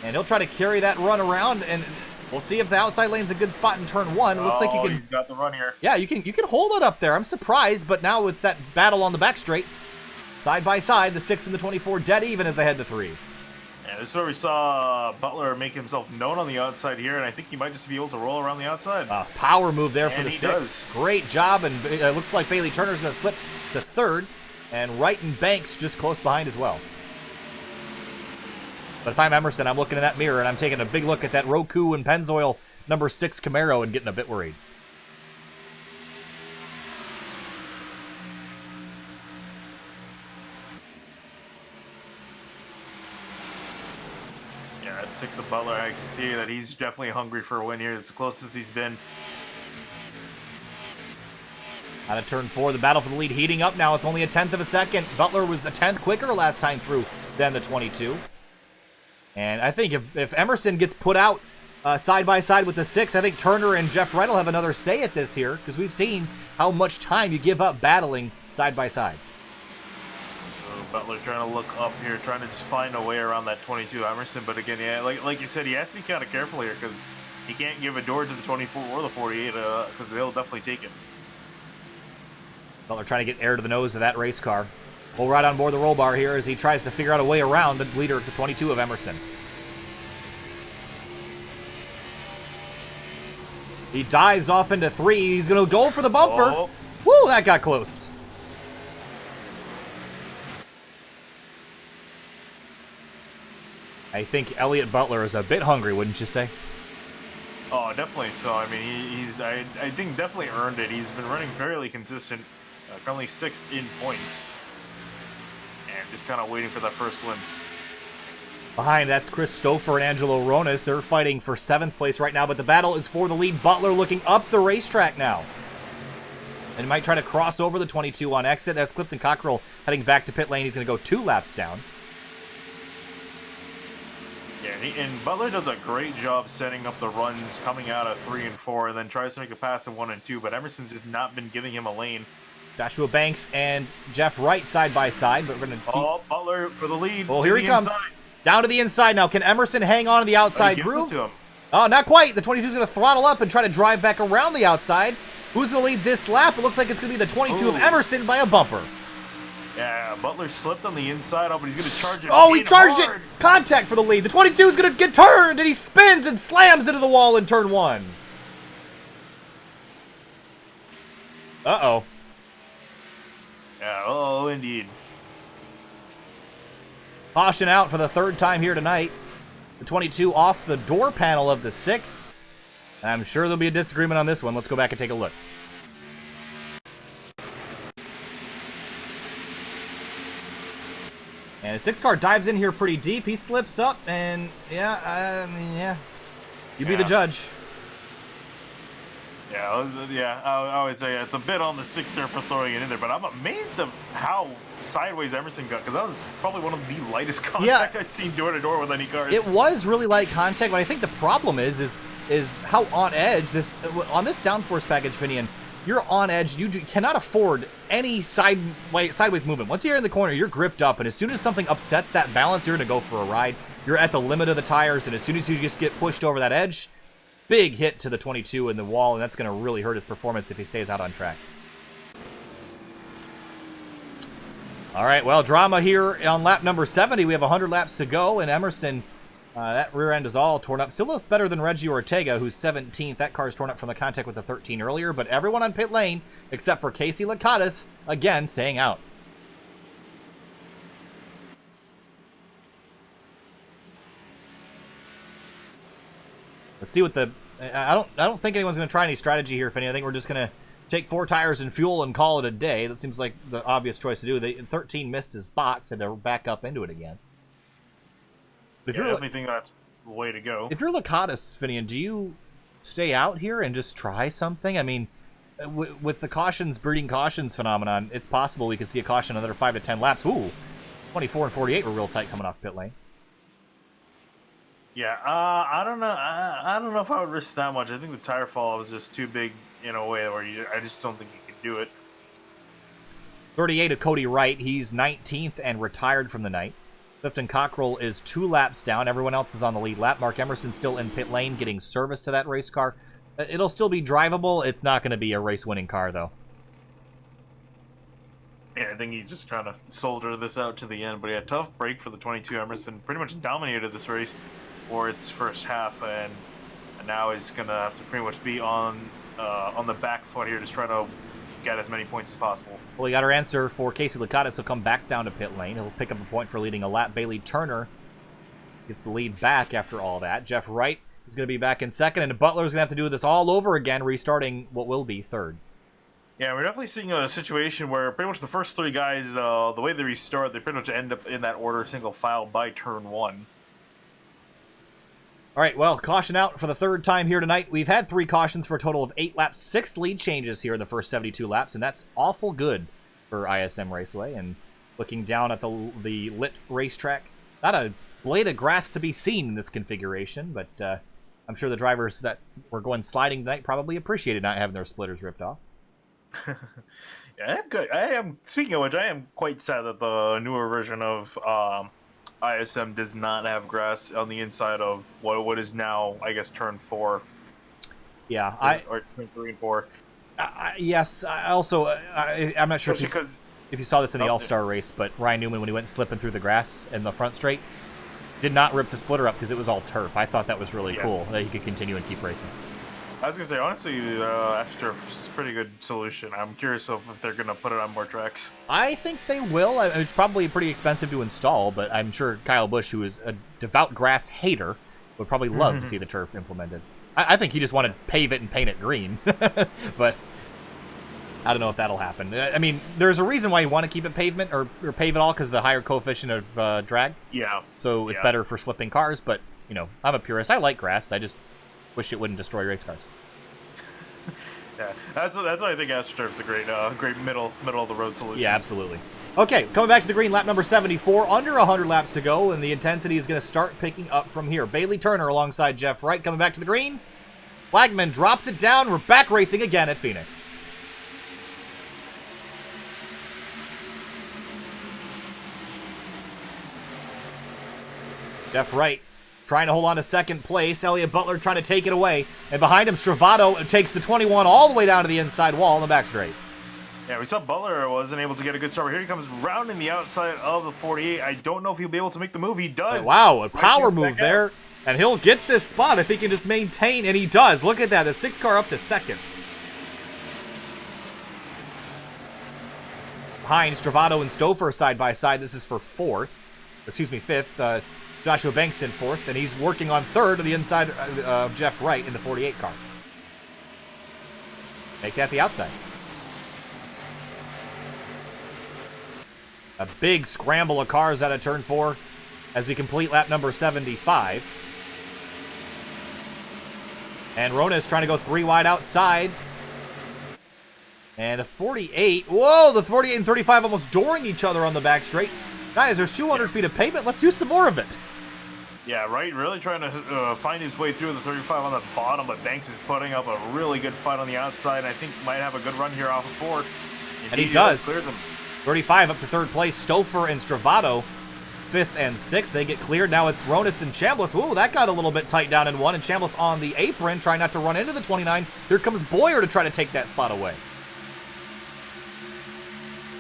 And he'll try to carry that run around, and we'll see if the outside lane's a good spot in turn 1. It looks like you can... He's got the run here. Yeah, you can hold it up there. I'm surprised, but now it's that battle on the back straight. Side by side, the 6 and the 24 dead even as they head to 3. Yeah, this is where we saw Butler make himself known on the outside here, and I think he might just be able to roll around the outside. Power move there for And the he 6. does. Great job, and it looks like Bailey Turner's going to slip to 3rd, and Wright and Banks just close behind as well. But if I'm Emerson, I'm looking in that mirror, and I'm taking a big look at that Roku and Pennzoil number 6 Camaro and getting a bit worried. Yeah, at 6 of Butler, I can see that he's definitely hungry for a win here. It's the closest he's been. Out of turn 4, the battle for the lead heating up now. It's only a 1/10 of a second. Butler was a 10th quicker last time through than the 22. And I think if Emerson gets put out side by side with the 6, I think Turner and Jeff Wright will have another say at this here, because we've seen how much time you give up battling side by side. So Butler trying to look up here, trying to just find a way around that 22 Emerson. But again, yeah, like you said, he has to be kind of careful here, because he can't give a door to the 24 or the 48, because they'll definitely take it. Butler trying to get air to the nose of that race car. We'll ride on board the roll bar here as he tries to figure out a way around the leader at the 22 of Emerson. He dives off into 3. He's going to go for the bumper. Oh. Woo, that got close. I think Elliott Butler is a bit hungry, wouldn't you say? Oh, definitely so. I mean, I think definitely earned it. He's been running fairly consistent, currently 6th in points, and just kind of waiting for that first win. Behind, that's Chris Stouffer and Angelo Ronas. They're fighting for 7th place right now, but the battle is for the lead. Butler looking up the racetrack now. And might try to cross over the 22 on exit. That's Clifton Cockrell heading back to pit lane. He's going to go 2 laps down. Yeah, and Butler does a great job setting up the runs coming out of 3 and 4, and then tries to make a pass in 1 and 2, but Emerson's just not been giving him a lane. Joshua Banks and Jeff Wright side by side, but we're going to keep... Oh, Butler for the lead. Well, to here the he comes. inside. Down to the inside now. Can Emerson hang on to the outside He gives it groove? to him. Oh, not quite. The 22 is going to throttle up and try to drive back around the outside. Who's going to lead this lap? It looks like it's going to be the 22 of Ooh. Emerson by a bumper. Yeah, Butler slipped on the inside, but he's going to charge it. Oh, he in charged hard. it! Contact for the lead. The 22 is going to get turned, and he spins and slams into the wall in turn 1. Uh-oh. Yeah, oh, indeed. Caution out for the 3rd time here tonight. The 22 off the door panel of the 6. And I'm sure there'll be a disagreement on this one. Let's go back and take a look. And a 6 car dives in here pretty deep. He slips up, and yeah, I mean, yeah. You be the judge. Yeah, I would say it's a bit on the 6 there for throwing it in there, but I'm amazed of how sideways Emerson got, because that was probably one of the lightest contact I've seen door to door with any cars. It was really light contact, but I think the problem is how on edge on this downforce package, Finian. You're on edge. You cannot afford any sideways movement. Once you're in the corner, you're gripped up, and as soon as something upsets that balance, you're going to go for a ride. You're at the limit of the tires, and as soon as you just get pushed over that edge, big hit to the 22 in the wall, and that's going to really hurt his performance if he stays out on track. All right, well, drama here on lap number 70. We have 100 laps to go, and Emerson, that rear end is all torn up. Still looks better than Reggie Ortega, who's 17th. That car is torn up from the contact with the 13 earlier, but everyone on pit lane, except for Casey Lakatos, again, staying out. Let's see what the... I don't think anyone's going to try any strategy here, if anything. I think we're just going to take 4 tires and fuel and call it a day. That seems like the obvious choice to do. 13 missed his box, had to back up into it again. But if I you're, definitely think that's the way to go. if you're Lakatos, Finian, do you stay out here and just try something? I mean, with the cautions breeding cautions phenomenon, it's possible we could see a caution another 5 to 10 laps. Ooh, 24 and 48 were real tight coming off pit lane. Yeah, I don't know. I don't know if I would risk that much. I think the tire fall was just too big in a way where I just don't think you can do it. 38 of Cody Wright. He's 19th and retired from the night. Clifton Cockrell is 2 laps down. Everyone else is on the lead lap. Mark Emerson's still in pit lane getting service to that race car. It'll still be drivable. It's not going to be a race-winning car, though. Yeah, I think he's just trying to soldier this out to the end. But yeah, tough break for the 22 Emerson. Pretty much dominated this race for its first half, and now he's going to have to pretty much be on the back foot here, just trying to get as many points as possible. Well, we got our answer for Casey Lakatos. He'll come back down to pit lane. He'll pick up a point for leading a lap. Bailey Turner gets the lead back after all that. Jeff Wright is going to be back in second, and Butler's going to have to do this all over again, restarting what will be third. Yeah, we're definitely seeing a situation where pretty much the first 3 guys, the way they restart, they pretty much end up in that order single file by turn 1. All right, well, caution out for the 3rd time here tonight. We've had 3 cautions for a total of 8 laps, 6 lead changes here in the first 72 laps, and that's awful good for ISM Raceway. And looking down at the lit racetrack, not a blade of grass to be seen in this configuration, but I'm sure the drivers that were going sliding tonight probably appreciated not having their splitters ripped off. Yeah, I am good. Speaking of which, I am quite sad that the newer version of ISM does not have grass on the inside of what is now, I guess, turn 4. Yeah, or turn 3 and 4. Yes. I'm not sure if you saw this in the All-Star race, but Ryan Newman, when he went slipping through the grass in the front straight, did not rip the splitter up because it was all turf. I thought that was really cool that he could continue and keep racing. I was gonna say, honestly, AstroTurf is a pretty good solution. I'm curious if they're gonna put it on more tracks. I think they will. It's probably pretty expensive to install, but I'm sure Kyle Busch, who is a devout grass hater, would probably love to see the turf implemented. I think he just wanted to pave it and paint it green, but I don't know if that'll happen. I mean, there's a reason why you want to keep it pavement or pave it all because of the higher coefficient of drag. Yeah. So it's better for slipping cars, but, you know, I'm a purist. I like grass. I just wish it wouldn't destroy race cars. Yeah, that's why I think AstroTurf's a great middle of the road solution. Yeah, absolutely. Okay, coming back to the green, lap number 74, under 100 laps to go, and the intensity is going to start picking up from here. Bailey Turner alongside Jeff Wright coming back to the green. Flagman drops it down. We're back racing again at Phoenix. Jeff Wright trying to hold on to second place. Elliott Butler trying to take it away. And behind him, Stravato takes the 21 all the way down to the inside wall in the back straight. Yeah, we saw Butler wasn't able to get a good start. Here he comes rounding the outside of the 48. I don't know if he'll be able to make the move. He does. Wow, a power move there. And he'll get this spot if he can just maintain, and he does. Look at that, the 6 car up to second. Behind Stravato and Stouffer side by side. This is for fifth. Joshua Banks in 4th, and he's working on 3rd to the inside of Jeff Wright in the 48 car. Make that the outside. A big scramble of cars out of turn 4 as we complete lap number 75. And Rona is trying to go 3 wide outside. And the 48, whoa, the 48 and 35 almost dooring each other on the back straight. Guys, there's 200 feet of pavement. Let's use some more of it. Yeah, Wright really trying to find his way through the 35 on the bottom, but Banks is putting up a really good fight on the outside. I think might have a good run here off of 4. And he does. Clears him. 35 up to 3rd place. Stouffer and Stravato, 5th and 6th. They get cleared. Now it's Ronas and Chambliss. Ooh, that got a little bit tight down in 1. And Chambliss on the apron, trying not to run into the 29. Here comes Boyer to try to take that spot away.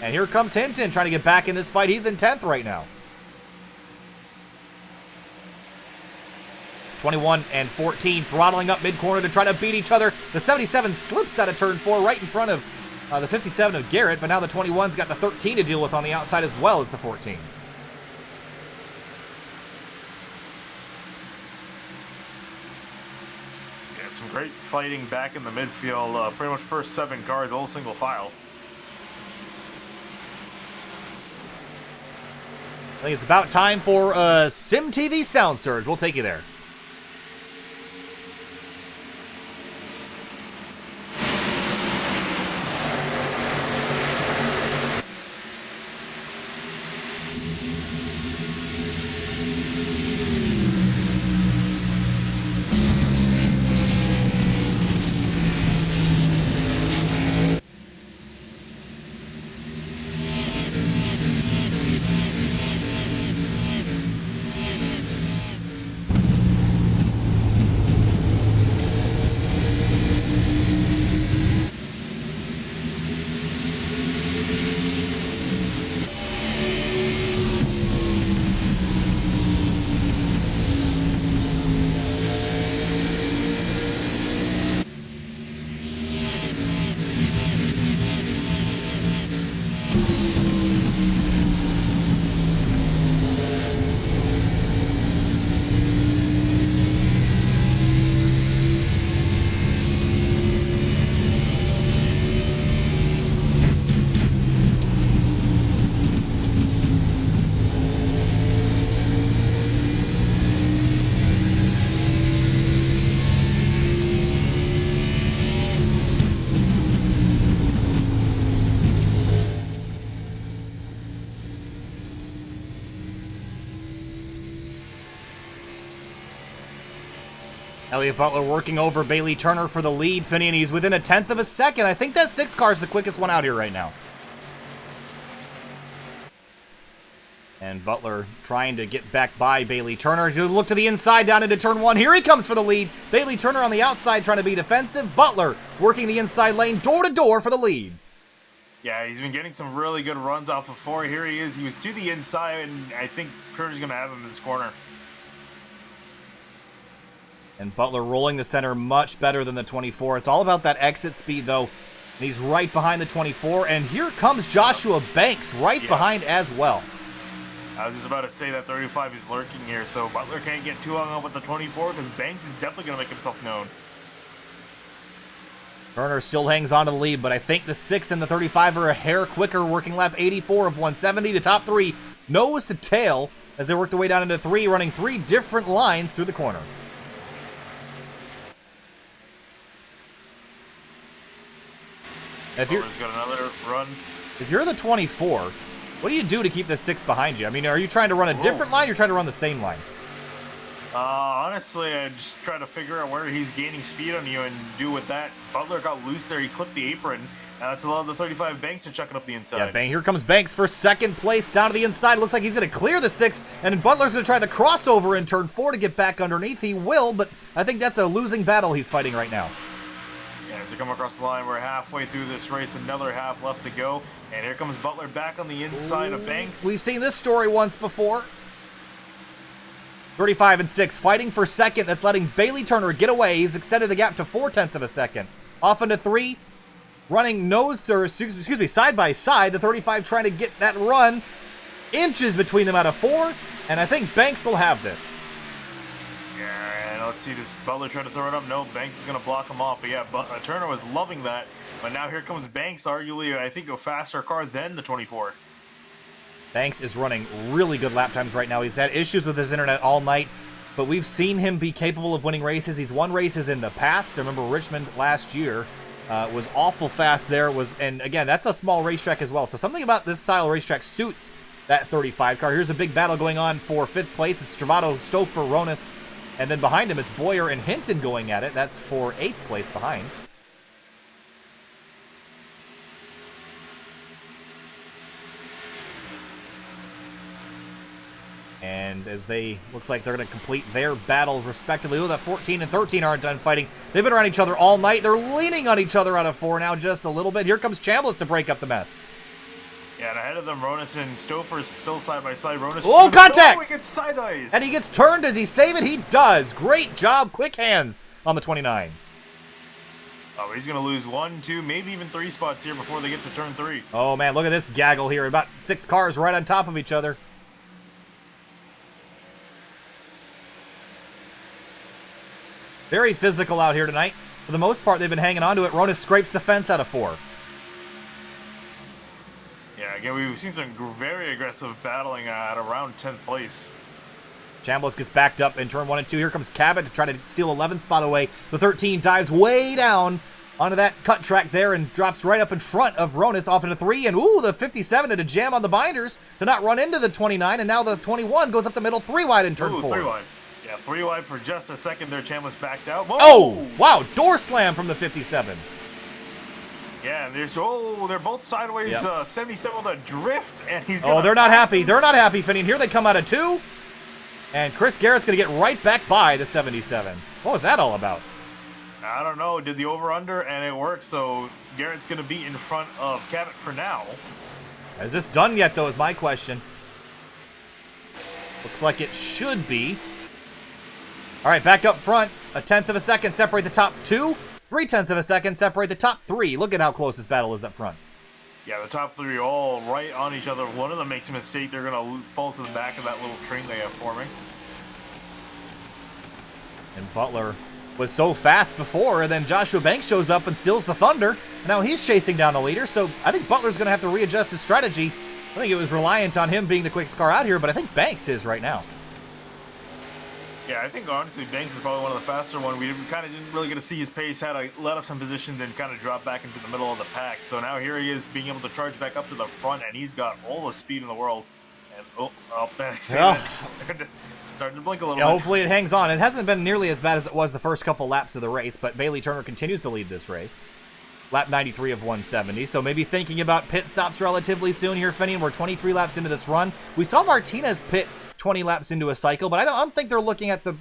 And here comes Hinton trying to get back in this fight. He's in 10th right now. 21 and 14 throttling up mid-corner to try to beat each other. The 77 slips out of turn 4 right in front of the 57 of Garrett, but now the 21's got the 13 to deal with on the outside as well as the 14. great fighting back in the midfield. Pretty much first 7 cars, all single file. I think it's about time for a SimTV Sound Surge. We'll take you there. Elliott Butler working over Bailey Turner for the lead, Finney, and he's within 1/10 of a second. I think that 6 car is the quickest one out here right now. And Butler trying to get back by Bailey Turner. Look to the inside down into turn 1. Here he comes for the lead. Bailey Turner on the outside trying to be defensive. Butler working the inside lane door to door for the lead. Yeah, he's been getting some really good runs off of 4. Here he is. He was to the inside, and I think Turner's going to have him in this corner. And Butler rolling the center much better than the 24. It's all about that exit speed, though. And he's right behind the 24. And here comes Joshua Banks right behind as well. I was just about to say that 35 is lurking here, so Butler can't get too hung up with the 24 because Banks is definitely going to make himself known. Turner still hangs on to the lead, but I think the 6 and the 35 are a hair quicker, working lap 84 of 170. The top 3 nose to tail as they work their way down into 3, running 3 different lines through the corner. If you're, Butler's got another run. If you're the 24, what do you do to keep the 6 behind you? I mean, are you trying to run a different line or you're trying to run the same line? Honestly, I just try to figure out where he's gaining speed on you and do with that. Butler got loose there. He clipped the apron. That's a lot of the 35 Banks are chucking up the inside. Yeah, here comes Banks for second place down to the inside. Looks like he's going to clear the 6, and Butler's going to try the crossover in turn 4 to get back underneath. He will, but I think that's a losing battle he's fighting right now. Yeah, as they come across the line, we're halfway through this race, another half left to go. And here comes Butler back on the inside of Banks. We've seen this story once before. 35 and 6 fighting for second. That's letting Bailey Turner get away. He's extended the gap to 0.4 of a second. Off into 3, running side by side. The 35 trying to get that run. Inches between them out of 4, and I think Banks will have this. Yeah, and let's see, does Butler trying to throw it up? No, Banks is going to block him off. But yeah, Turner was loving that. But now here comes Banks, arguably, I think, a faster car than the 24. Banks is running really good lap times right now. He's had issues with his internet all night, but we've seen him be capable of winning races. He's won races in the past. I remember Richmond last year was awful fast there. And again, that's a small racetrack as well. So something about this style of racetrack suits that 35 car. Here's a big battle going on for 5th place. It's Travato, Stouffer, Ronis, and then behind him it's Boyer and Hinton going at it. That's for 8th place behind. And as looks like they're going to complete their battles respectively. Oh, that 14 and 13 aren't done fighting. They've been around each other all night. They're leaning on each other out of 4 now just a little bit. Here comes Chambliss to break up the mess. Yeah, and ahead of them, Ronis and Stouffer still side by side. Ronis. Oh, contact! He gets side eyes. And he gets turned. Does he save it? He does. Great job. Quick hands on the 29. Oh, he's going to lose 1, 2, maybe even 3 spots here before they get to turn 3. Oh, man, look at this gaggle here. About 6 cars right on top of each other. Very physical out here tonight. For the most part, they've been hanging on to it. Ronis scrapes the fence out of 4. Yeah, again, we've seen some very aggressive battling at around 10th place. Chambliss gets backed up in turn 1 and 2. Here comes Cabot to try to steal 11th spot away. The 13 dives way down onto that cut track there and drops right up in front of Ronis off into 3. And ooh, the 57 had a jam on the binders to not run into the 29. And now the 21 goes up the middle 3 wide in turn 4. 3 wide. Yeah, 3 wide for just a second there. Chambliss backed out. Whoa! Oh, wow. Door slam from the 57. Yeah, they're both sideways. Yep. 77 with a drift, and he's Oh, they're not happy. They're not happy, Finney. And here they come out of 2. And Chris Garrett's going to get right back by the 77. What was that all about? I don't know. Did the over-under, and it worked, so Garrett's going to be in front of Cabot for now. Is this done yet, though, is my question. Looks like it should be. All right, back up front. 1/10 of a second separate the top 2. 3/10 of a second separate the top 3. Look at how close this battle is up front. Yeah, the top 3 all right on each other. One of them makes a mistake. They're going to fall to the back of that little train they have forming. And Butler was so fast before, and then Joshua Banks shows up and steals the thunder. Now he's chasing down the leader, so I think Butler's going to have to readjust his strategy. I think it was reliant on him being the quickest car out here, but I think Banks is right now. Yeah, I think honestly Banks is probably one of the faster ones. We kind of didn't really get to see his pace, had to let up some positions and kind of drop back into the middle of the pack. So now here he is being able to charge back up to the front, and he's got all the speed in the world. And starting to blink a little bit. Hopefully it hangs on. It hasn't been nearly as bad as it was the first couple laps of the race, but Bailey Turner continues to lead this race. Lap 93 of 170, so maybe thinking about pit stops relatively soon here, Finney, and we're 23 laps into this run. We saw Martinez pit 20 laps into a cycle, but I don't think they're looking at the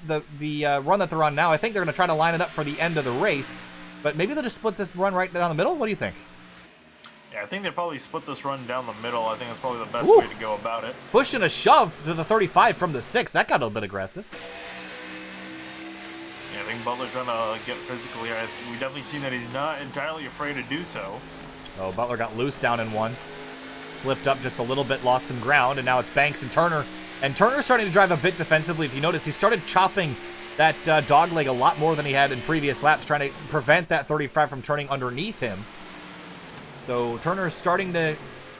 run that they're on now. I think they're going to try to line it up for the end of the race, but maybe they'll just split this run right down the middle. What do you think? Yeah, I think they probably split this run down the middle. I think that's probably the best Ooh. way to go about it. Pushing a shove to the 35 from the 6. That got a little bit aggressive. Yeah, I think Butler's trying to get physical here. We definitely see that he's not entirely afraid to do so. Oh, Butler got loose down in 1. Slipped up just a little bit, lost some ground, and now it's Banks and Turner. And Turner's starting to drive a bit defensively. If you notice, he started chopping that dog leg a lot more than he had in previous laps, trying to prevent that 35 from turning underneath him. So Turner's starting to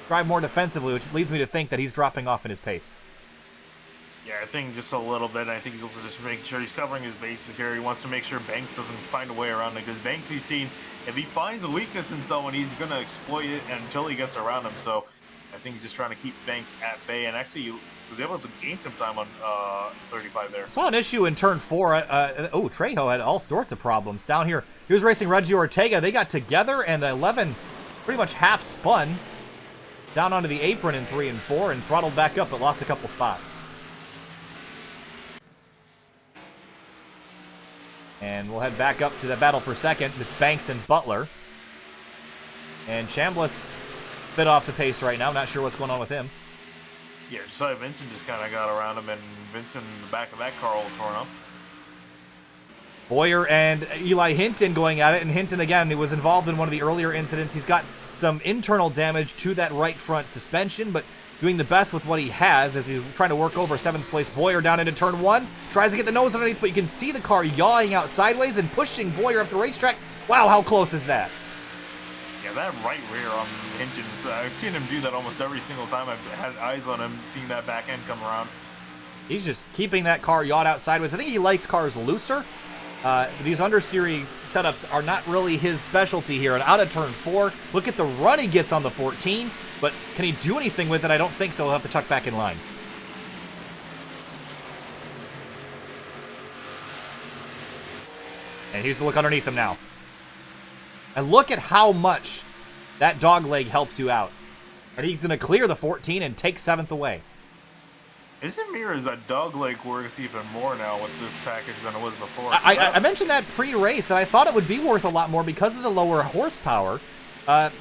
drive more defensively, which leads me to think that he's dropping off in his pace. Yeah, I think just a little bit. I think he's also just making sure he's covering his bases here. He wants to make sure Banks doesn't find a way around it, because Banks, we've seen, if he finds a weakness in someone, he's going to exploit it until he gets around him. So I think he's just trying to keep Banks at bay, and actually he was able to gain some time on 35 there. Saw an issue in turn 4. Trejo had all sorts of problems down here. He was racing Reggie Ortega. They got together, and the 11 pretty much half spun down onto the apron in 3 and 4 and throttled back up, but lost a couple spots. And we'll head back up to the battle for second. It's Banks and Butler. And Chambliss bit off the pace right now. Not sure what's going on with him. Yeah, Josiah Vincent just kind of got around him, and Vincent, the back of that car all torn up. Boyer and Eli Hinton going at it, and Hinton, again, he was involved in one of the earlier incidents. He's got some internal damage to that right front suspension, but doing the best with what he has as he's trying to work over 7th place Boyer down into turn 1. Tries to get the nose underneath, but you can see the car yawing out sideways and pushing Boyer up the racetrack. Wow, how close is that? Yeah, that right rear on Hinton, I've seen him do that almost every single time I've had eyes on him, seeing that back end come around. He's just keeping that car yawed out sideways. I think he likes cars looser. These understeering setups are not really his specialty here. And out of turn 4, look at the run he gets on the 14. But can he do anything with it? I don't think so. He'll have to tuck back in line. And here's the look underneath him now. And look at how much that dog leg helps you out. And he's going to clear the 14 and take 7th away. Isn't Mira's that dog leg worth even more now with this package than it was before? I mentioned that pre-race that I thought it would be worth a lot more because of the lower horsepower.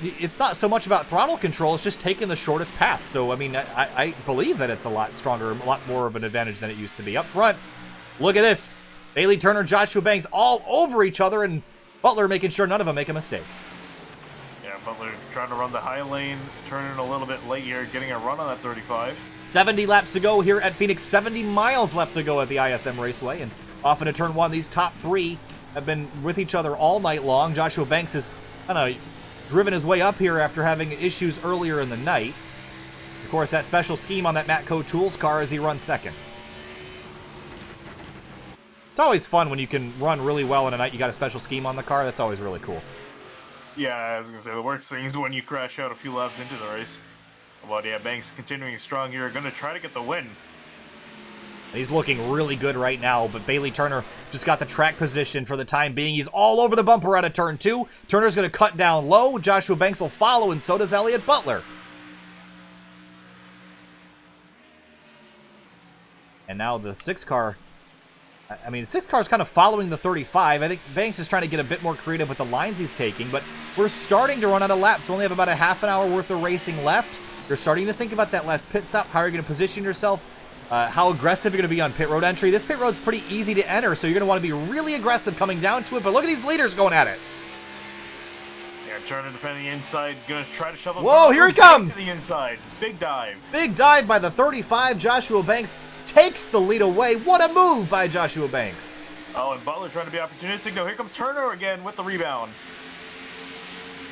It's not so much about throttle control, it's just taking the shortest path. So, I mean, I believe that it's a lot stronger, a lot more of an advantage than it used to be. Up front, look at this. Bailey Turner, Joshua Banks all over each other, and Butler making sure none of them make a mistake. Yeah, Butler trying to run the high lane, turning a little bit late here, getting a run on that 35. 70 laps to go here at Phoenix, 70 miles left to go at the ISM Raceway, and off into turn 1, these top 3 have been with each other all night long. Joshua Banks has, I don't know, driven his way up here after having issues earlier in the night. Of course, that special scheme on that Matco Tools car as he runs second. It's always fun when you can run really well in a night you got a special scheme on the car. That's always really cool. Yeah, I was going to say, the worst thing is when you crash out a few laps into the race. But yeah, Banks continuing strong here, going to try to get the win. He's looking really good right now, but Bailey Turner just got the track position for the time being. He's all over the bumper out of turn 2. Turner's going to cut down low. Joshua Banks will follow, and so does Elliott Butler. And now the 6 car. I mean, the 6 car is kind of following the 35. I think Banks is trying to get a bit more creative with the lines he's taking, but we're starting to run out of laps. We only have about a half an hour worth of racing left. You're starting to think about that last pit stop. How are you going to position yourself? How aggressive you're going to be on pit road entry. This pit road's pretty easy to enter, so you're going to want to be really aggressive coming down to it. But look at these leaders going at it. Yeah, Turner defending the inside, going to try to shove. Whoa, here he comes! To the inside, big dive. Big dive by the 35. Joshua Banks takes the lead away. What a move by Joshua Banks. Oh, and Butler trying to be opportunistic. No, here comes Turner again with the rebound.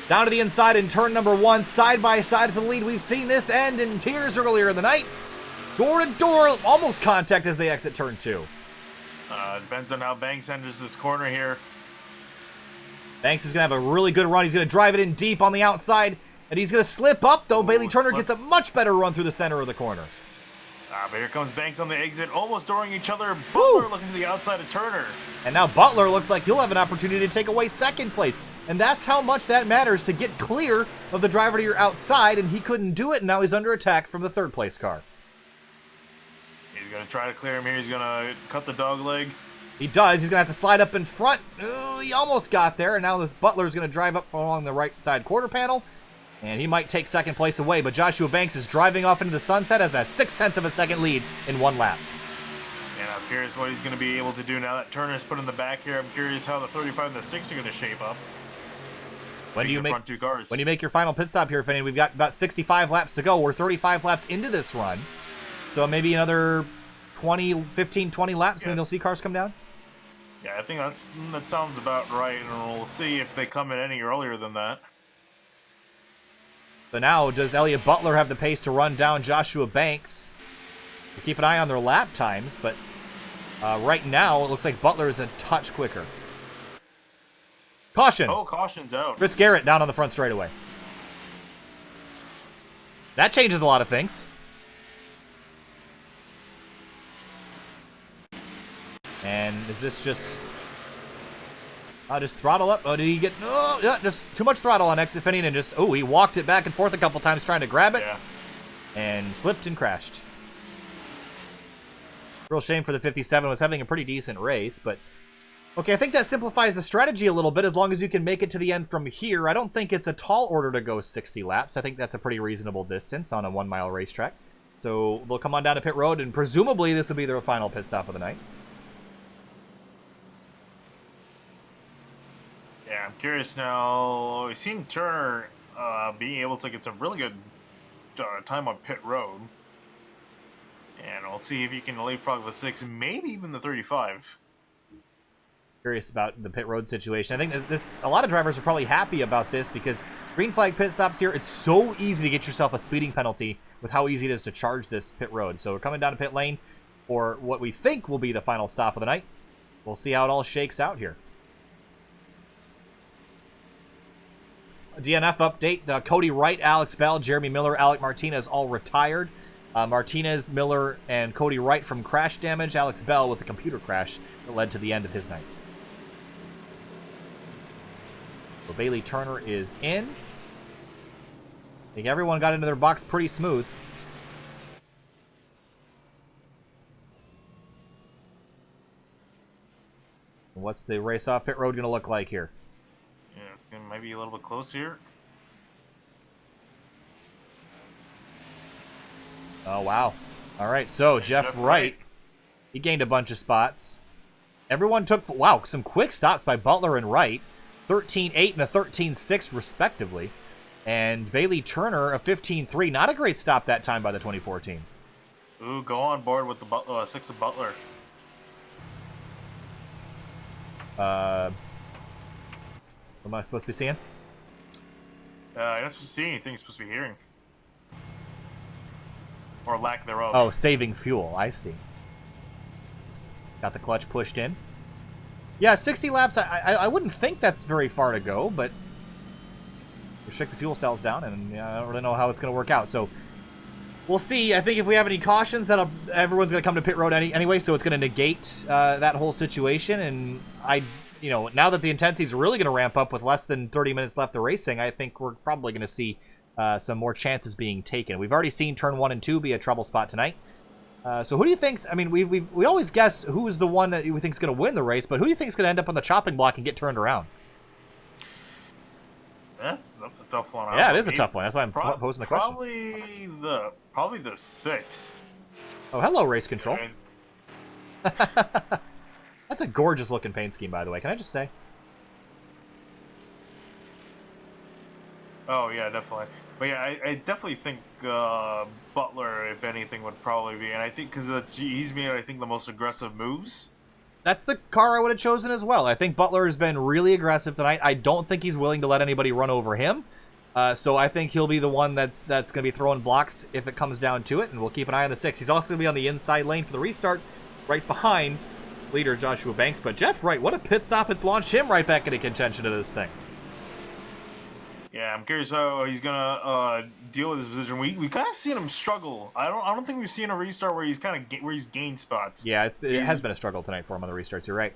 Down to the inside in turn number 1, side by side for the lead. We've seen this end in tears earlier in the night. Door to door, almost contact as they exit turn 2. Depends on how Banks enters this corner here. Banks is going to have a really good run. He's going to drive it in deep on the outside, and he's going to slip up, though. Bailey Turner gets a much better run through the center of the corner. But here comes Banks on the exit, almost dooring each other. Butler looking to the outside of Turner. And now Butler looks like he'll have an opportunity to take away second place. And that's how much that matters to get clear of the driver to your outside, and he couldn't do it, and now he's under attack from the third place car. He's going to try to clear him here. He's going to cut the dog leg. He does. He's going to have to slide up in front. Oh, he almost got there, and now this Butler's going to drive up along the right side quarter panel. And he might take second place away, but Joshua Banks is driving off into the sunset as a 0.6 of a second lead in 1 lap. And I'm curious what he's going to be able to do now that Turner's put in the back here. I'm curious how the 35 and the 6 are going to shape up. When do you make front 2 cars. When you make your final pit stop here, Finney? We've got about 65 laps to go. We're 35 laps into this run. So maybe another 15, 20 laps, and then you'll see cars come down? Yeah, I think that sounds about right, and we'll see if they come in any earlier than that. So now, does Elliott Butler have the pace to run down Joshua Banks? We'll keep an eye on their lap times, but right now, it looks like Butler is a touch quicker. Caution! Oh, caution's out. Chris Garrett down on the front straightaway. That changes a lot of things. And is this just... just throttle up. Oh, did he get... Oh, yeah, just too much throttle on exit Finney, and just... Oh, he walked it back and forth a couple times trying to grab it. Yeah. And slipped and crashed. Real shame for the 57. Was having a pretty decent race, but... Okay, I think that simplifies the strategy a little bit as long as you can make it to the end from here. I don't think it's a tall order to go 60 laps. I think that's a pretty reasonable distance on a 1-mile racetrack. So they'll come on down to pit road, and presumably this will be their final pit stop of the night. Yeah, I'm curious now. We've seen Turner being able to get some really good time on pit road. And we'll see if he can leapfrog the 6, maybe even the 35. Curious about the pit road situation. I think this a lot of drivers are probably happy about this because green flag pit stops here, it's so easy to get yourself a speeding penalty with how easy it is to charge this pit road. So we're coming down to pit lane for what we think will be the final stop of the night. We'll see how it all shakes out here. DNF update, Cody Wright, Alex Bell, Jeremy Miller, Alec Martinez all retired. Martinez, Miller, and Cody Wright from crash damage. Alex Bell with a computer crash that led to the end of his night. So Bailey Turner is in. I think everyone got into their box pretty smooth. What's the race off pit road going to look like here? Yeah, it might be a little bit close here. Oh, wow. All right, so Jeff Wright, he gained a bunch of spots. Everyone took, wow, some quick stops by Butler and Wright. 13.8 and a 13.6 respectively. And Bailey Turner, a 15.3. Not a great stop that time by the 2014. Ooh, go on board with the 6 of Butler. What am I supposed to be seeing? You're not supposed to see anything. You're supposed to be hearing. Or lack thereof. Oh, saving fuel. I see. Got the clutch pushed in. Yeah, 60 laps. I wouldn't think that's very far to go, but we check the fuel cells down, and I don't really know how it's going to work out. So we'll see. I think if we have any cautions, everyone's going to come to pit road anyway, so it's going to negate that whole situation. And now that the intensity is really going to ramp up with less than 30 minutes left of racing, I think we're probably going to see some more chances being taken. We've already seen turn 1 and 2 be a trouble spot tonight. So who do you think? I mean, we always guess who is the one that we think is going to win the race, but who do you think is going to end up on the chopping block and get turned around? That's a tough one. Yeah, it is a tough one. That's why I'm posing the question. Probably the 6. Oh, hello, race control. That's a gorgeous looking paint scheme, by the way. Can I just say? Oh yeah, definitely. But yeah, I definitely think Butler, if anything, would probably be, and I think because he's made, I think, the most aggressive moves. That's the car I would have chosen as well. I think Butler has been really aggressive tonight. I don't think he's willing to let anybody run over him. So I think he'll be the one that's going to be throwing blocks if it comes down to it, and we'll keep an eye on the 6. He's also going to be on the inside lane for the restart, right behind leader Joshua Banks. But Jeff Wright, what a pit stop. It's launched him right back into contention of this thing. Yeah, I'm curious how he's gonna deal with this position. We kind of seen him struggle. I don't think we've seen a restart where he's gained spots. Yeah, it has been a struggle tonight for him on the restarts. You're right.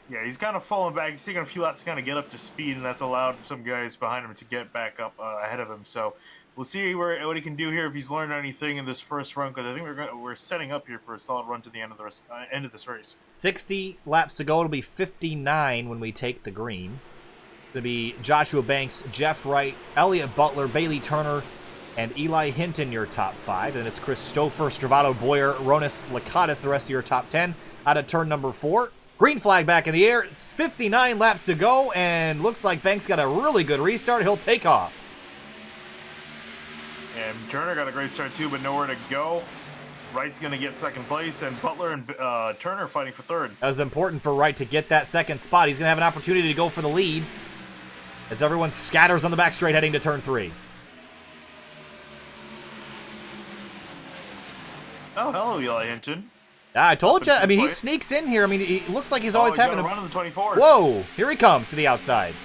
Yeah, he's kind of fallen back. He's taken a few laps to kind of get up to speed, and that's allowed some guys behind him to get back up ahead of him. So we'll see what he can do here if he's learned anything in this first run, because I think we're setting up here for a solid run to the end of this race. 60 laps to go. It'll be 59 when we take the green. It's going to be Joshua Banks, Jeff Wright, Elliott Butler, Bailey Turner, and Eli Hinton, your top 5. And it's Christopher, Stravato, Boyer, Ronis, Lakatis, the rest of your top 10. Out of turn number 4. Green flag back in the air. It's 59 laps to go, and looks like Banks got a really good restart. He'll take off. And Turner got a great start too, but nowhere to go. Wright's going to get second place, and Butler and Turner fighting for third. That was important for Wright to get that second spot. He's going to have an opportunity to go for the lead as everyone scatters on the back straight heading to turn 3. Oh, hello, Eli Hinton. I told you. I mean, he sneaks in here. I mean, he looks like he's always having a run on the 24. Whoa! Here he comes to the outside.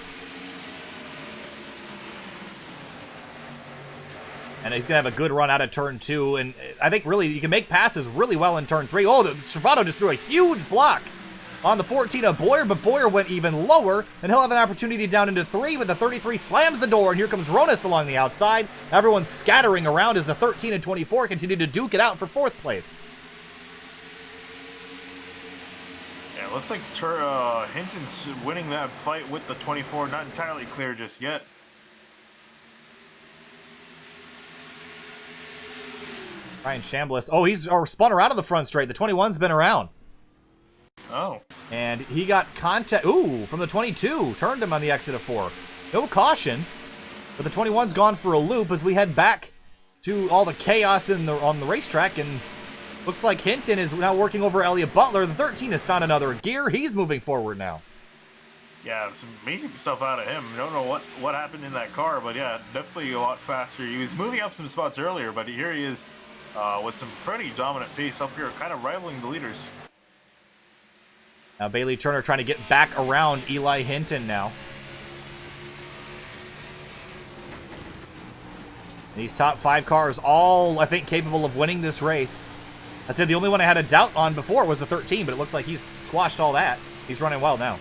And he's going to have a good run out of turn 2. And I think really you can make passes really well in turn 3. Oh, Stravato just threw a huge block on the 14 of Boyer, but Boyer went even lower, and he'll have an opportunity down into 3, but the 33 slams the door, and here comes Ronis along the outside. Everyone's scattering around as the 13 and 24 continue to duke it out for 4th place. Yeah, it looks like Hinton's winning that fight with the 24. Not entirely clear just yet. Ryan Chambliss. Oh, he's spun around to the front straight. The 21's been around. Oh. And he got contact. Ooh, from the 22. Turned him on the exit of 4. No caution. But the 21's gone for a loop as we head back to all the chaos on the racetrack. And looks like Hinton is now working over Elliott Butler. The 13 has found another gear. He's moving forward now. Yeah, some amazing stuff out of him. I don't know what happened in that car, but yeah, definitely a lot faster. He was moving up some spots earlier, but here he is with some pretty dominant pace up here, kind of rivaling the leaders. Now Bailey Turner trying to get back around Eli Hinton now. These top 5 cars, all, I think, capable of winning this race. I'd say the only one I had a doubt on before was the 13, but it looks like he's squashed all that. He's running well now.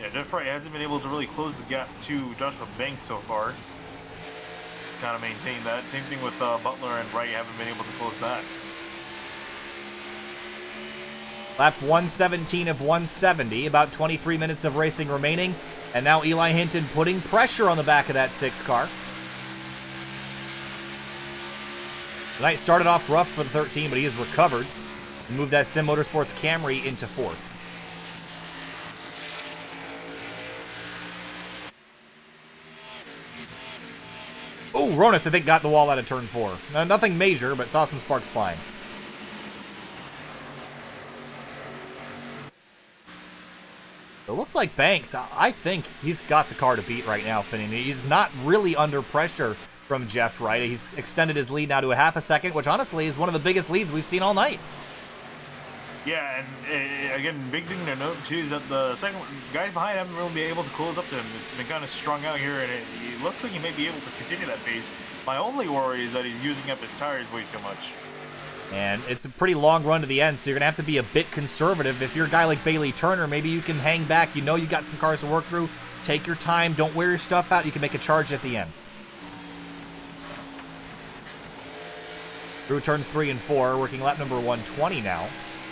Yeah, Jeff Wright hasn't been able to really close the gap to Joshua Banks so far. He's kind of maintained that. Same thing with Butler and Wright, haven't been able to close that. Lap 117 of 170, about 23 minutes of racing remaining. And now Eli Hinton putting pressure on the back of that 6 car. The night started off rough for the 13, but he has recovered and moved that Sim Motorsports Camry into 4th. Oh, Ronis, I think, got the wall out of turn 4. Now, nothing major, but saw some sparks flying. It looks like Banks, I think he's got the car to beat right now, Finian. He's not really under pressure from Jeff Wright. He's extended his lead now to a half a second, which honestly is one of the biggest leads we've seen all night. Yeah, and again, big thing to note too is that the second guys behind haven't really been able to close up to him. It's been kind of strung out here, and it looks like he may be able to continue that pace. My only worry is that he's using up his tires way too much. And it's a pretty long run to the end, so you're going to have to be a bit conservative. If you're a guy like Bailey Turner, maybe you can hang back. You know you got some cars to work through. Take your time. Don't wear your stuff out. You can make a charge at the end. Through turns 3 and 4, working lap number 120 now.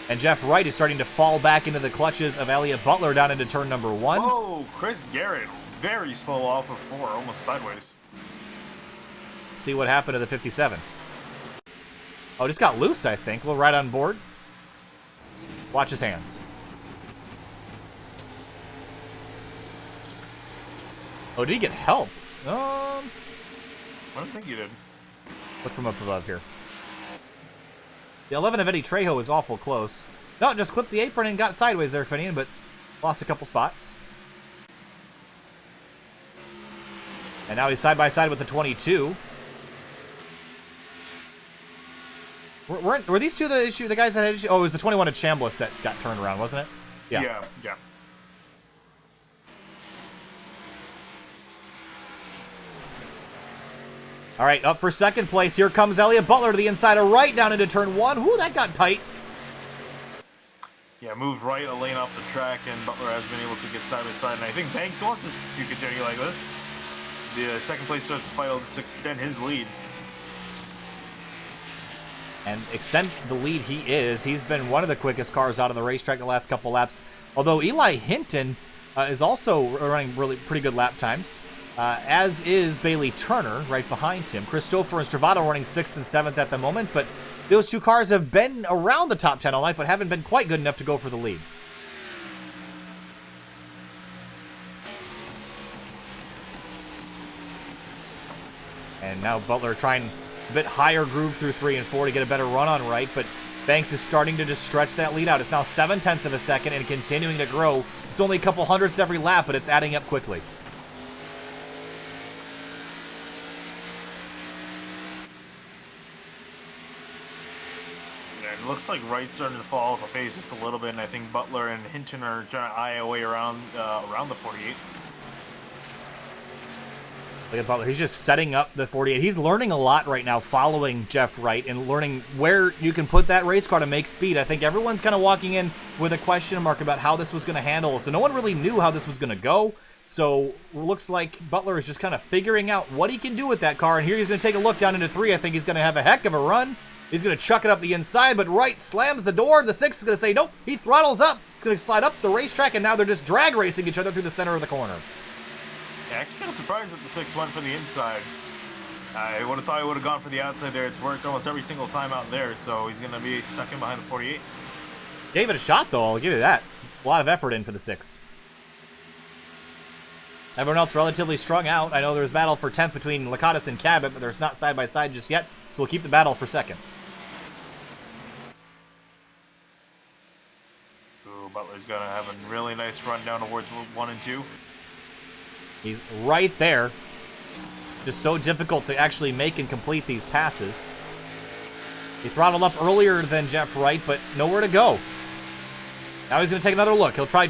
And Jeff Wright is starting to fall back into the clutches of Elliott Butler down into turn number 1. Oh, Chris Garrett, very slow off of 4, almost sideways. Let's see what happened to the 57. Oh, just got loose, I think. We'll ride on board. Watch his hands. Oh, did he get help? I don't think he did. Look from up above here. The 11 of Eddie Trejo is awful close. No, just clipped the apron and got sideways there, Finian, but lost a couple spots. And now he's side by side with the 22. Were these two the guys that had issue? Oh, it was the 21 at Chambliss that got turned around, wasn't it? Yeah. All right, up for second place. Here comes Elliott Butler to the inside of right down into turn 1. Whoo, that got tight. Yeah, moved right a lane off the track, and Butler has been able to get side by side. And I think Banks wants this to continue like this. The second place starts to fight. He'll just extend his lead. And extend the lead he is. He's been one of the quickest cars out on the racetrack the last couple laps. Although Eli Hinton is also running really pretty good lap times, as is Bailey Turner right behind him. Christopher and Stravato running 6th and 7th at the moment, but those two cars have been around the top 10 all night, but haven't been quite good enough to go for the lead. And now Butler trying a bit higher groove through 3 and 4 to get a better run on right, but Banks is starting to just stretch that lead out. It's now 0.7 of a second and continuing to grow. It's only a couple hundredths every lap, but it's adding up quickly. Yeah, it looks like Wright's starting to fall off the pace just a little bit, and I think Butler and Hinton are trying to eye away around the 48. Look at Butler. He's just setting up the 48. He's learning a lot right now following Jeff Wright and learning where you can put that race car to make speed. I think everyone's kind of walking in with a question mark about how this was going to handle. So no one really knew how this was going to go. So it looks like Butler is just kind of figuring out what he can do with that car. And here he's going to take a look down into 3. I think he's going to have a heck of a run. He's going to chuck it up the inside, but Wright slams the door. The 6 is going to say, nope, he throttles up. He's going to slide up the racetrack, and now they're just drag racing each other through the center of the corner. Yeah, actually kind of surprised that the 6 went for the inside. I would have thought he would have gone for the outside there. It's worked almost every single time out there, so he's going to be stuck in behind the 48. Gave it a shot, though. I'll give you that. A lot of effort in for the 6. Everyone else relatively strung out. I know there's battle for 10th between Lakatos and Cabot, but there's not side-by-side just yet, so we'll keep the battle for 2nd. Ooh, Butler's going to have a really nice run down towards 1 and 2. He's right there. Just so difficult to actually make and complete these passes. He throttled up earlier than Jeff Wright, but nowhere to go. Now he's going to take another look. He'll try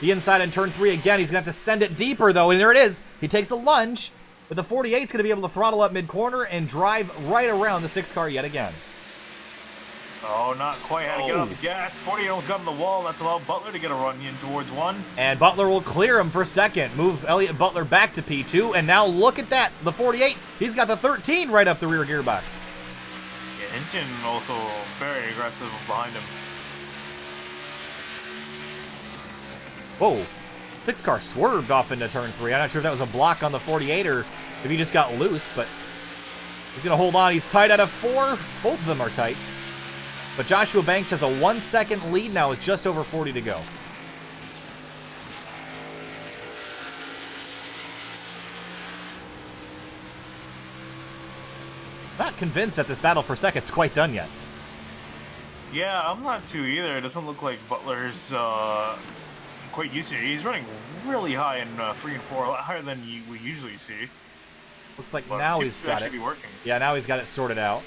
the inside in turn 3 again. He's going to have to send it deeper, though, and there it is. He takes a lunge, but the 48's going to be able to throttle up mid-corner and drive right around the 6 car yet again. Oh, not quite. Had to get off the gas. 48 almost got on the wall. That's allowed Butler to get a run in towards 1. And Butler will clear him for 2nd. Move Elliott Butler back to P2. And now look at that. The 48, he's got the 13 right up the rear gearbox. Yeah, Hinton also very aggressive behind him. Whoa. 6 car swerved off into turn 3. I'm not sure if that was a block on the 48 or if he just got loose, but he's going to hold on. He's tight out of 4. Both of them are tight. But Joshua Banks has a 1 second lead now with just over 40 to go. Not convinced that this battle for 2nd's quite done yet. Yeah, I'm not too either. It doesn't look like Butler's quite used to it. He's running really high in 3 and 4, a lot higher than we usually see. Looks like But now it he's seems to got actually it. be working. Yeah, now he's got it sorted out.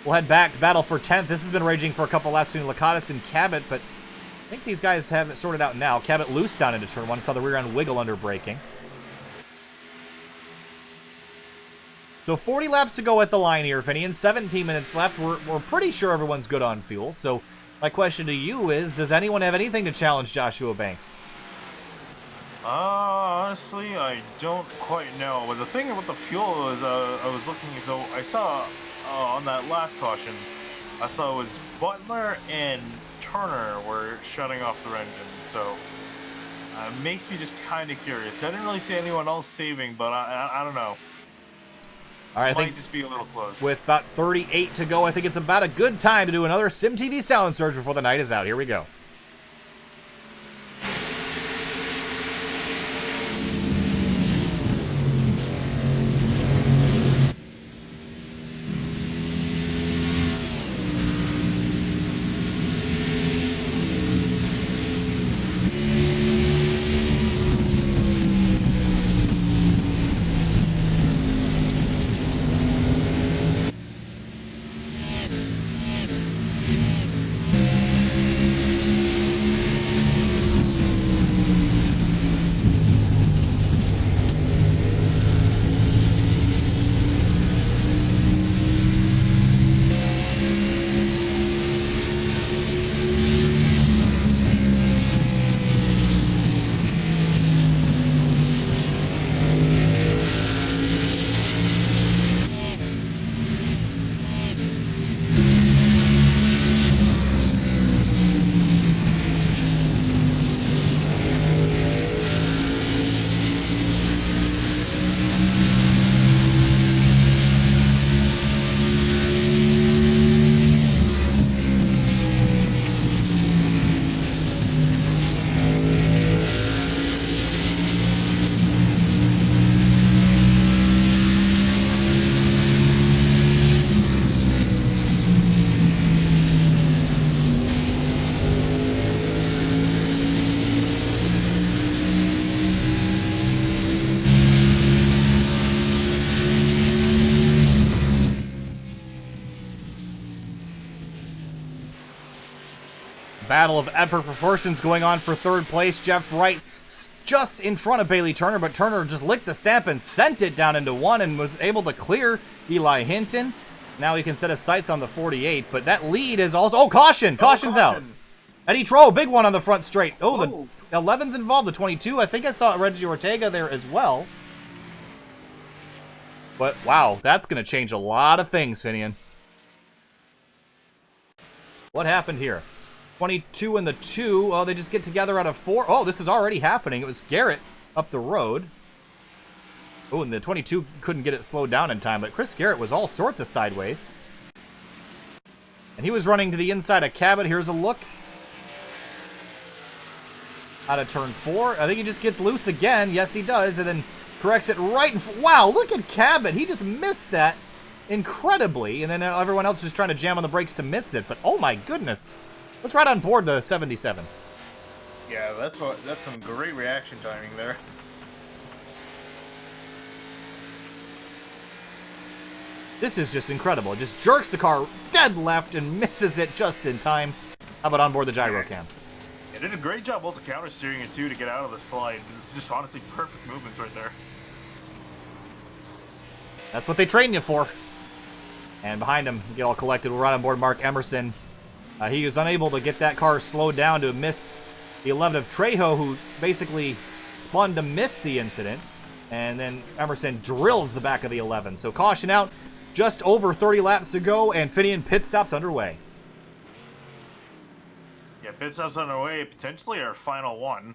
We'll head back to battle for 10th. This has been raging for a couple laps between Lakatos and Cabot, but I think these guys have it sorted out now. Cabot loose down into turn 1. Saw the rear end wiggle under braking. So 40 laps to go at the line here, Finian. 17 minutes left. We're pretty sure everyone's good on fuel. So my question to you is, does anyone have anything to challenge Joshua Banks? Honestly, I don't quite know. But the thing about the fuel is, I was looking, so I saw on that last caution, I saw it was Butler and Turner were shutting off their engines. So it makes me just kind of curious. I didn't really see anyone else saving, but I don't know. All right, I Might think just be a little close. with about 38 to go, I think it's about a good time to do another SimTV Sound Surge before the night is out. Here we go. Battle of epic proportions going on for third place. Jeff Wright just in front of Bailey Turner, but Turner just licked the stamp and sent it down into 1 and was able to clear Eli Hinton. Now he can set his sights on the 48, but that lead is also... Oh, caution! Caution's out. Eddie Troll, big one on the front straight. Oh, the 11's involved, the 22. I think I saw Reggie Ortega there as well. But, wow, that's going to change a lot of things, Finian. What happened here? 22 and the 2. Oh, they just get together out of 4. Oh, this is already happening. It was Garrett up the road. Oh, and the 22 couldn't get it slowed down in time, but Chris Garrett was all sorts of sideways. And he was running to the inside of Cabot. Here's a look. Out of turn 4. I think he just gets loose again. Yes, he does. And then corrects it right in front. Wow, look at Cabot. He just missed that incredibly. And then everyone else just trying to jam on the brakes to miss it. But oh my goodness. Let's ride on board the 77. Yeah, that's some great reaction timing there. This is just incredible. It just jerks the car dead left and misses it just in time. How about on board the gyro cam? It did a great job also counter steering it too to get out of the slide. It's just honestly perfect movements right there. That's what they train you for. And behind him, get all collected. We'll ride on board Mark Emerson. He was unable to get that car slowed down to miss the 11 of Trejo, who basically spun to miss the incident. And then Emerson drills the back of the 11. So caution out. Just over 30 laps to go, and Finian pit stops underway. Yeah, pit stops underway. Potentially our final one.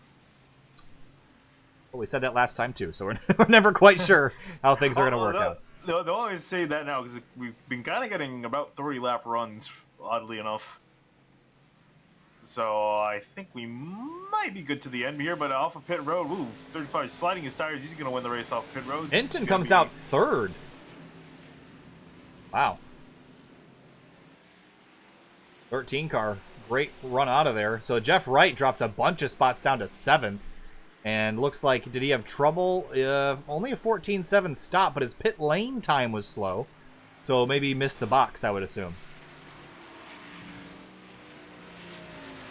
Well, we said that last time too, so we're never quite sure how things are going to work out. They'll always say that now because we've been kind of getting about 30-lap runs, oddly enough. So I think we might be good to the end here, but off of pit road, 35 sliding his tires. He's going to win the race off pit road. Hinton comes out third. Wow. 13 car Great run out of there. So Jeff Wright drops a bunch of spots down to 7th. And looks like, did he have trouble? Only a 14.7 stop, but his pit lane time was slow. So maybe he missed the box, I would assume.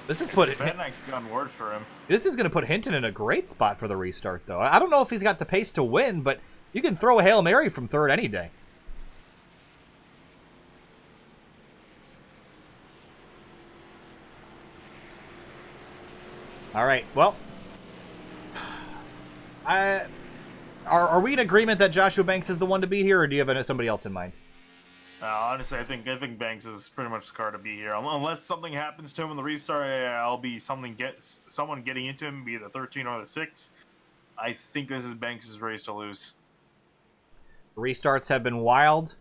This is put. Gun word for him. This is going to put Hinton in a great spot for the restart, though. I don't know if he's got the pace to win, but you can throw a Hail Mary from 3rd any day. All right, well, are we in agreement that Joshua Banks is the one to beat here, or do you have somebody else in mind? Honestly, I think Banks is pretty much the car to beat here. Unless something happens to him in the restart, I'll be someone getting into him, be the 13 or the 6. I think this is Banks' race to lose. Restarts have been wild.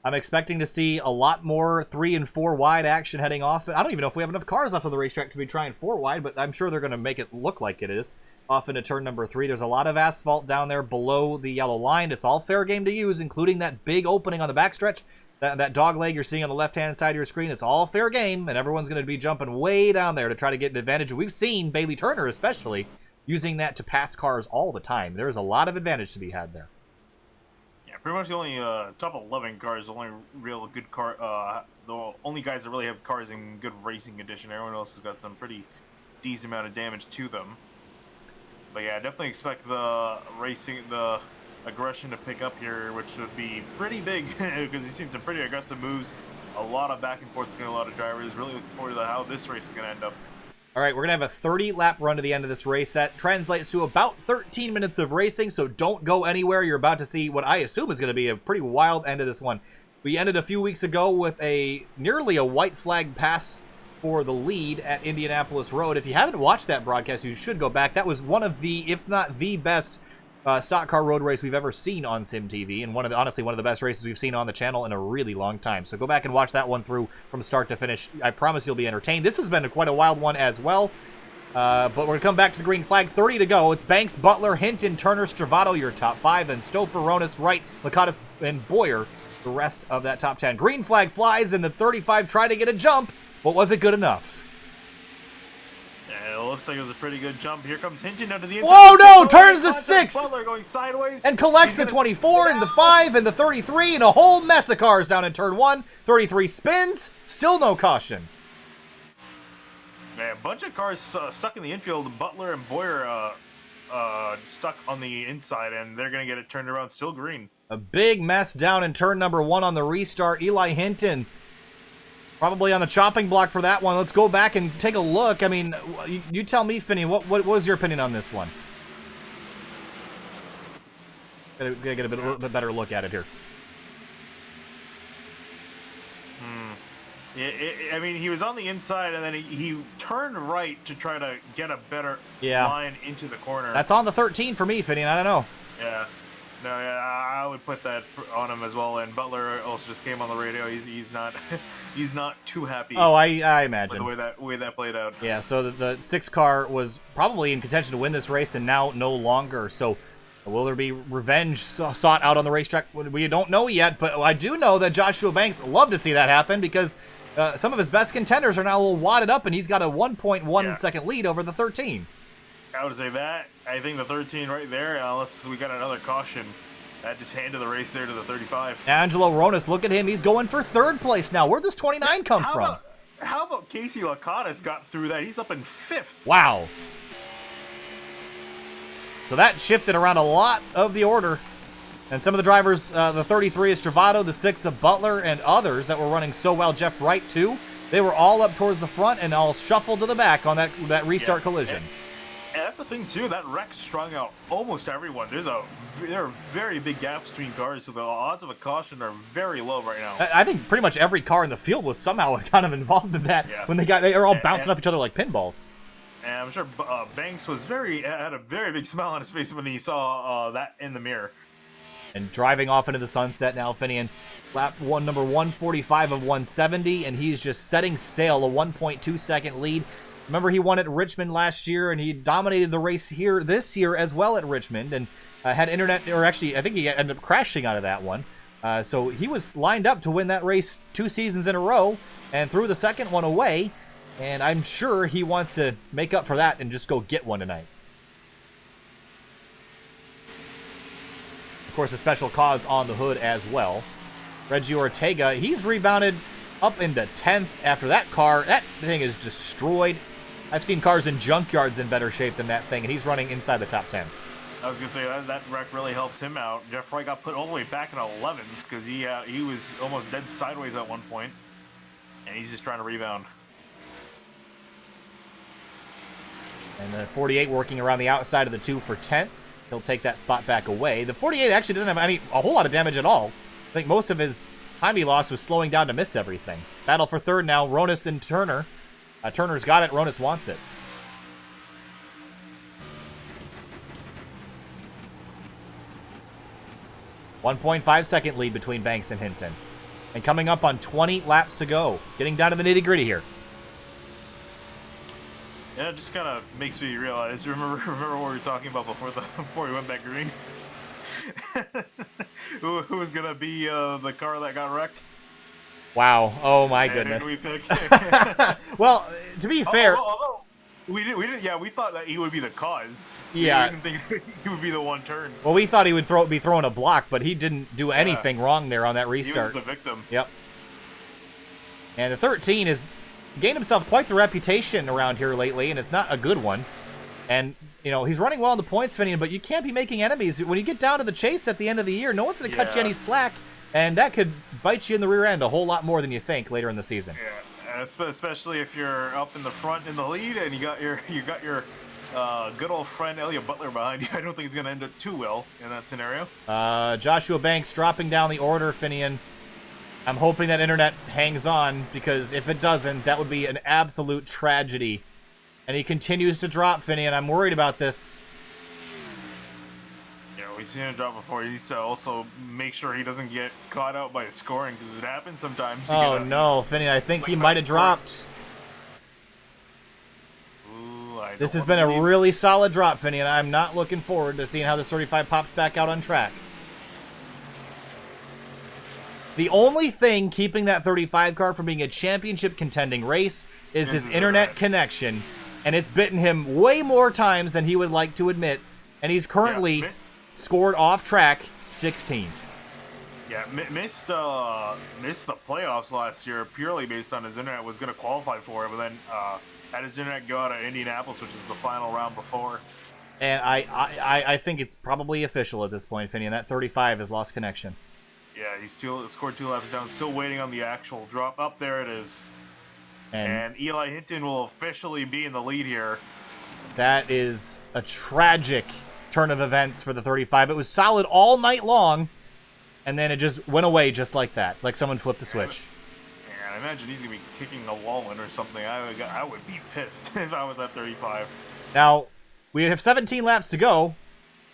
I'm expecting to see a lot more 3 and 4 wide action heading off. I don't even know if we have enough cars left on the racetrack to be trying 4 wide, but I'm sure they're going to make it look like it is. Off into turn number 3. There's a lot of asphalt down there below the yellow line. It's all fair game to use, including that big opening on the backstretch. That dog leg you're seeing on the left-hand side of your screen. It's all fair game, and everyone's going to be jumping way down there to try to get an advantage. We've seen Bailey Turner, especially, using that to pass cars all the time. There's a lot of advantage to be had there. Pretty much the only top 11 cars, the only real good car, the only guys that really have cars in good racing condition. Everyone else has got some pretty decent amount of damage to them. But yeah, definitely expect the aggression to pick up here, which would be pretty big because you've seen some pretty aggressive moves, a lot of back and forth between a lot of drivers. Really looking forward to how this race is going to end up. All right, we're going to have a 30-lap run to the end of this race. That translates to about 13 minutes of racing, so don't go anywhere. You're about to see what I assume is going to be a pretty wild end of this one. We ended a few weeks ago with nearly a white flag pass for the lead at Indianapolis Road. If you haven't watched that broadcast, you should go back. That was one of the, if not the best, stock car road race we've ever seen on SimTV, and honestly one of the best races we've seen on the channel in a really long time. So go back and watch that one through from start to finish. I promise you'll be entertained. This has been quite a wild one as well. But we're going to come back to the green flag. 30 to go. It's Banks, Butler, Hinton, Turner, Stravato, your top 5, and Stouffer, Ronis, Wright, Lakatos, and Boyer, the rest of that top 10. Green flag flies, and the 35 try to get a jump, but was it good enough? It looks like it was a pretty good jump. Here comes Hinton under the inside. Whoa, no! Turns the 6! Butler going sideways. And collects the 24 and the 5 and the 33 and a whole mess of cars down in turn 1. 33 spins. Still no caution. Yeah, a bunch of cars stuck in the infield. Butler and Boyer stuck on the inside, and they're going to get it turned around. Still green. A big mess down in turn number 1 on the restart. Eli Hinton probably on the chopping block for that one. Let's go back and take a look. I mean, you tell me, Finney, what was your opinion on this one? Gotta get a little bit better look at it here. I mean, he was on the inside, and then he turned right to try to get a better line into the corner. That's on the 13 for me, Finney, and I don't know. Yeah. No, yeah, I would put that on him as well. And Butler also just came on the radio. He's not he's not too happy. Oh, I imagine with the way that played out. Yeah. So the 6 car was probably in contention to win this race, and now no longer. So will there be revenge sought out on the racetrack? We don't know yet, but I do know that Joshua Banks love to see that happen because some of his best contenders are now a little wadded up, and he's got a 1.1 second lead over the 13. I would say that. I think the 13 right there, unless we got another caution, that just handed the race there to the 35. Angelo Ronis, look at him. He's going for 3rd place now. Where'd this 29 come from? How about Casey Lakatos got through that? He's up in 5th. Wow. So that shifted around a lot of the order. And some of the drivers, the 33 is Stravato, the 6 of Butler, and others that were running so well, Jeff Wright too, they were all up towards the front and all shuffled to the back on that restart collision. And that's the thing too, that wreck strung out almost everyone. There are very big gaps between cars, so the odds of a caution are very low right now. I think pretty much every car in the field was somehow kind of involved in that when they were all bouncing off each other like pinballs. And I'm sure Banks had a very big smile on his face when he saw that in the mirror. And driving off into the sunset now, Finian. Lap number 145 of 170, and he's just setting sail, a 1.2 second lead. Remember, he won at Richmond last year, and he dominated the race here this year as well at Richmond, and had internet, or actually, I think he ended up crashing out of that one. So he was lined up to win that race 2 seasons in a row, and threw the second one away. And I'm sure he wants to make up for that and just go get one tonight. Of course, a special cause on the hood as well. Reggie Ortega, he's rebounded up into 10th after that car. That thing is destroyed. I've seen cars in junkyards in better shape than that thing, and he's running inside the top 10. I was going to say, that wreck really helped him out. Jeff Roy got put all the way back in 11th because he was almost dead sideways at one point, and he's just trying to rebound. And the 48 working around the outside of the 2 for 10th. He'll take that spot back away. The 48 actually doesn't have a whole lot of damage at all. I think most of his time he lost was slowing down to miss everything. Battle for third now, Ronas and Turner. Turner's got it, Ronas wants it. .5-second lead between Banks and Hinton. And coming up on 20 laps to go. Getting down to the nitty-gritty here. Yeah, it just kind of makes me realize. Remember what we were talking about before we went back green? who was gonna be the car that got wrecked? Wow! Oh my goodness. Who did we pick? Well, to be fair, although we didn't. Yeah, we thought that he would be the cause. Yeah, we didn't think he would be the one turn. Well, we thought he would be throwing a block, but he didn't do anything wrong there on that restart. He was the victim. Yep. And the 13 has gained himself quite the reputation around here lately, and it's not a good one. And, you know, he's running well in the points, Finian, but you can't be making enemies. When you get down to the chase at the end of the year, no one's going to cut you any slack, and that could bite you in the rear end a whole lot more than you think later in the season. Yeah, especially if you're up in the front in the lead and you got your good old friend Elliot Butler behind you. I don't think it's going to end up too well in that scenario. Joshua Banks dropping down the order, Finian. I'm hoping that internet hangs on, because if it doesn't, that would be an absolute tragedy. And he continues to drop, Finian. I'm worried about this. Yeah, we've seen him drop before. He needs to also make sure he doesn't get caught out by scoring, because it happens sometimes. Oh, no, Finian, I think he might have dropped. Ooh, this has been a really solid drop, Finian. I'm not looking forward to seeing how this 35 pops back out on track. The only thing keeping that 35 car from being a championship contending race is his internet connection, and it's bitten him way more times than he would like to admit, and he's currently scored off track 16th. Yeah, missed the playoffs last year purely based on his internet was going to qualify for it, but then had his internet go out at Indianapolis, which is the final round before. And I think it's probably official at this point, Finian. That 35 has lost connection. Yeah, he still scored 2 laps down, still waiting on the actual drop. Up there it is. And Eli Hinton will officially be in the lead here. That is a tragic turn of events for the 35. It was solid all night long, and then it just went away just like that, like someone flipped the switch. Yeah, I imagine he's going to be kicking a wall in or something. I would be pissed if I was at 35. Now, we have 17 laps to go,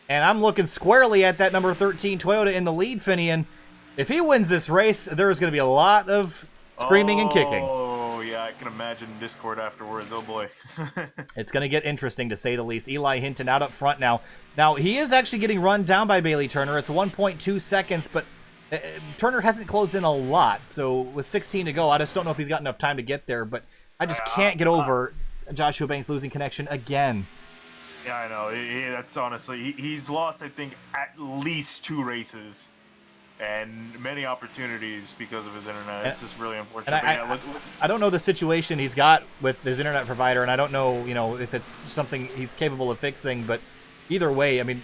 and I'm looking squarely at that number 13 Toyota in the lead, Finian. If he wins this race, there is going to be a lot of screaming and kicking. Oh, yeah, I can imagine Discord afterwards. Oh, boy. It's going to get interesting, to say the least. Eli Hinton out up front now. Now, he is actually getting run down by Bailey Turner. It's 1.2 seconds, but Turner hasn't closed in a lot. So with 16 to go, I just don't know if he's got enough time to get there. But I just can't get over Joshua Banks losing connection again. Yeah, I know. That's honestly, he's lost, I think, at least 2 races. And many opportunities because of his internet. It's just really unfortunate. I don't know the situation he's got with his internet provider, and I don't know, if it's something he's capable of fixing. But either way, I mean,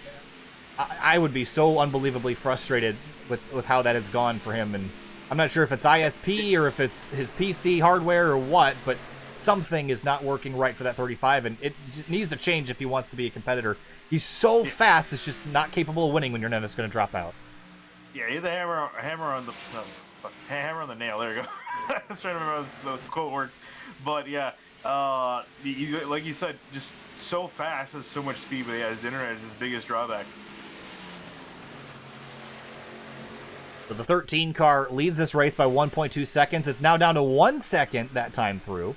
I would be so unbelievably frustrated with how that has gone for him. And I'm not sure if it's ISP or if it's his PC hardware or what, but something is not working right for that 35, and it needs to change if he wants to be a competitor. He's so fast, it's just not capable of winning when your net's going to drop out. Yeah, hit the hammer on the nail. There you go. I was trying to remember how the quote works, but yeah, like you said, just so fast, has so much speed, but yeah, his internet is his biggest drawback. So the 13 car leads this race by 1.2 seconds. It's now down to 1 second that time through.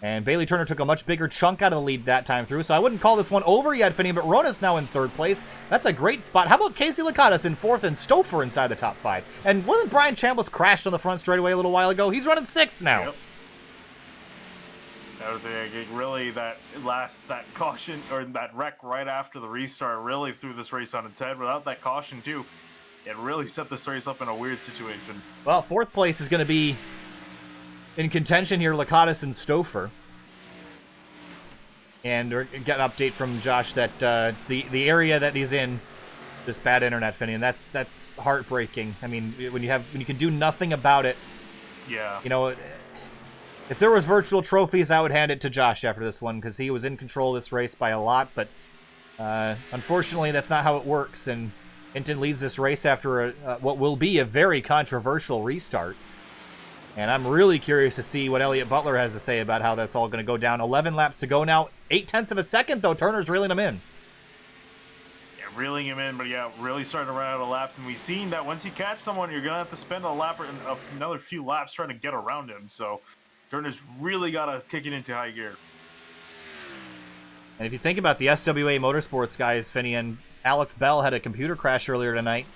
And Bailey Turner took a much bigger chunk out of the lead that time through, so I wouldn't call this one over yet, Finney, but Rona's now in 3rd place. That's a great spot. How about Casey Lakatos in 4th and Stouffer inside the top 5? And wasn't Brian Chambliss crashed on the front straightaway a little while ago? He's running 6th now. That was really that caution or that wreck right after the restart really threw this race on its head. Without that caution too, it really set this race up in a weird situation. Well, fourth place is going to be in contention here, Lakatos and Stouffer. And we're getting an update from Josh that it's the area that he's in. This bad internet, Finney, and that's heartbreaking. I mean, when you can do nothing about it. Yeah. You know, if there was virtual trophies, I would hand it to Josh after this one because he was in control of this race by a lot. But unfortunately, that's not how it works. And Hinton leads this race after what will be a very controversial restart. And I'm really curious to see what Elliott Butler has to say about how that's all going to go down. 11 laps to go now. 0.8 of a second, though. Turner's reeling him in. Reeling him in, but yeah, really starting to run out of laps. And we've seen that once you catch someone, you're going to have to spend another few laps trying to get around him. So Turner's really got to kick it into high gear. And if you think about the SWA Motorsports guys, Finney, and Alex Bell had a computer crash earlier tonight,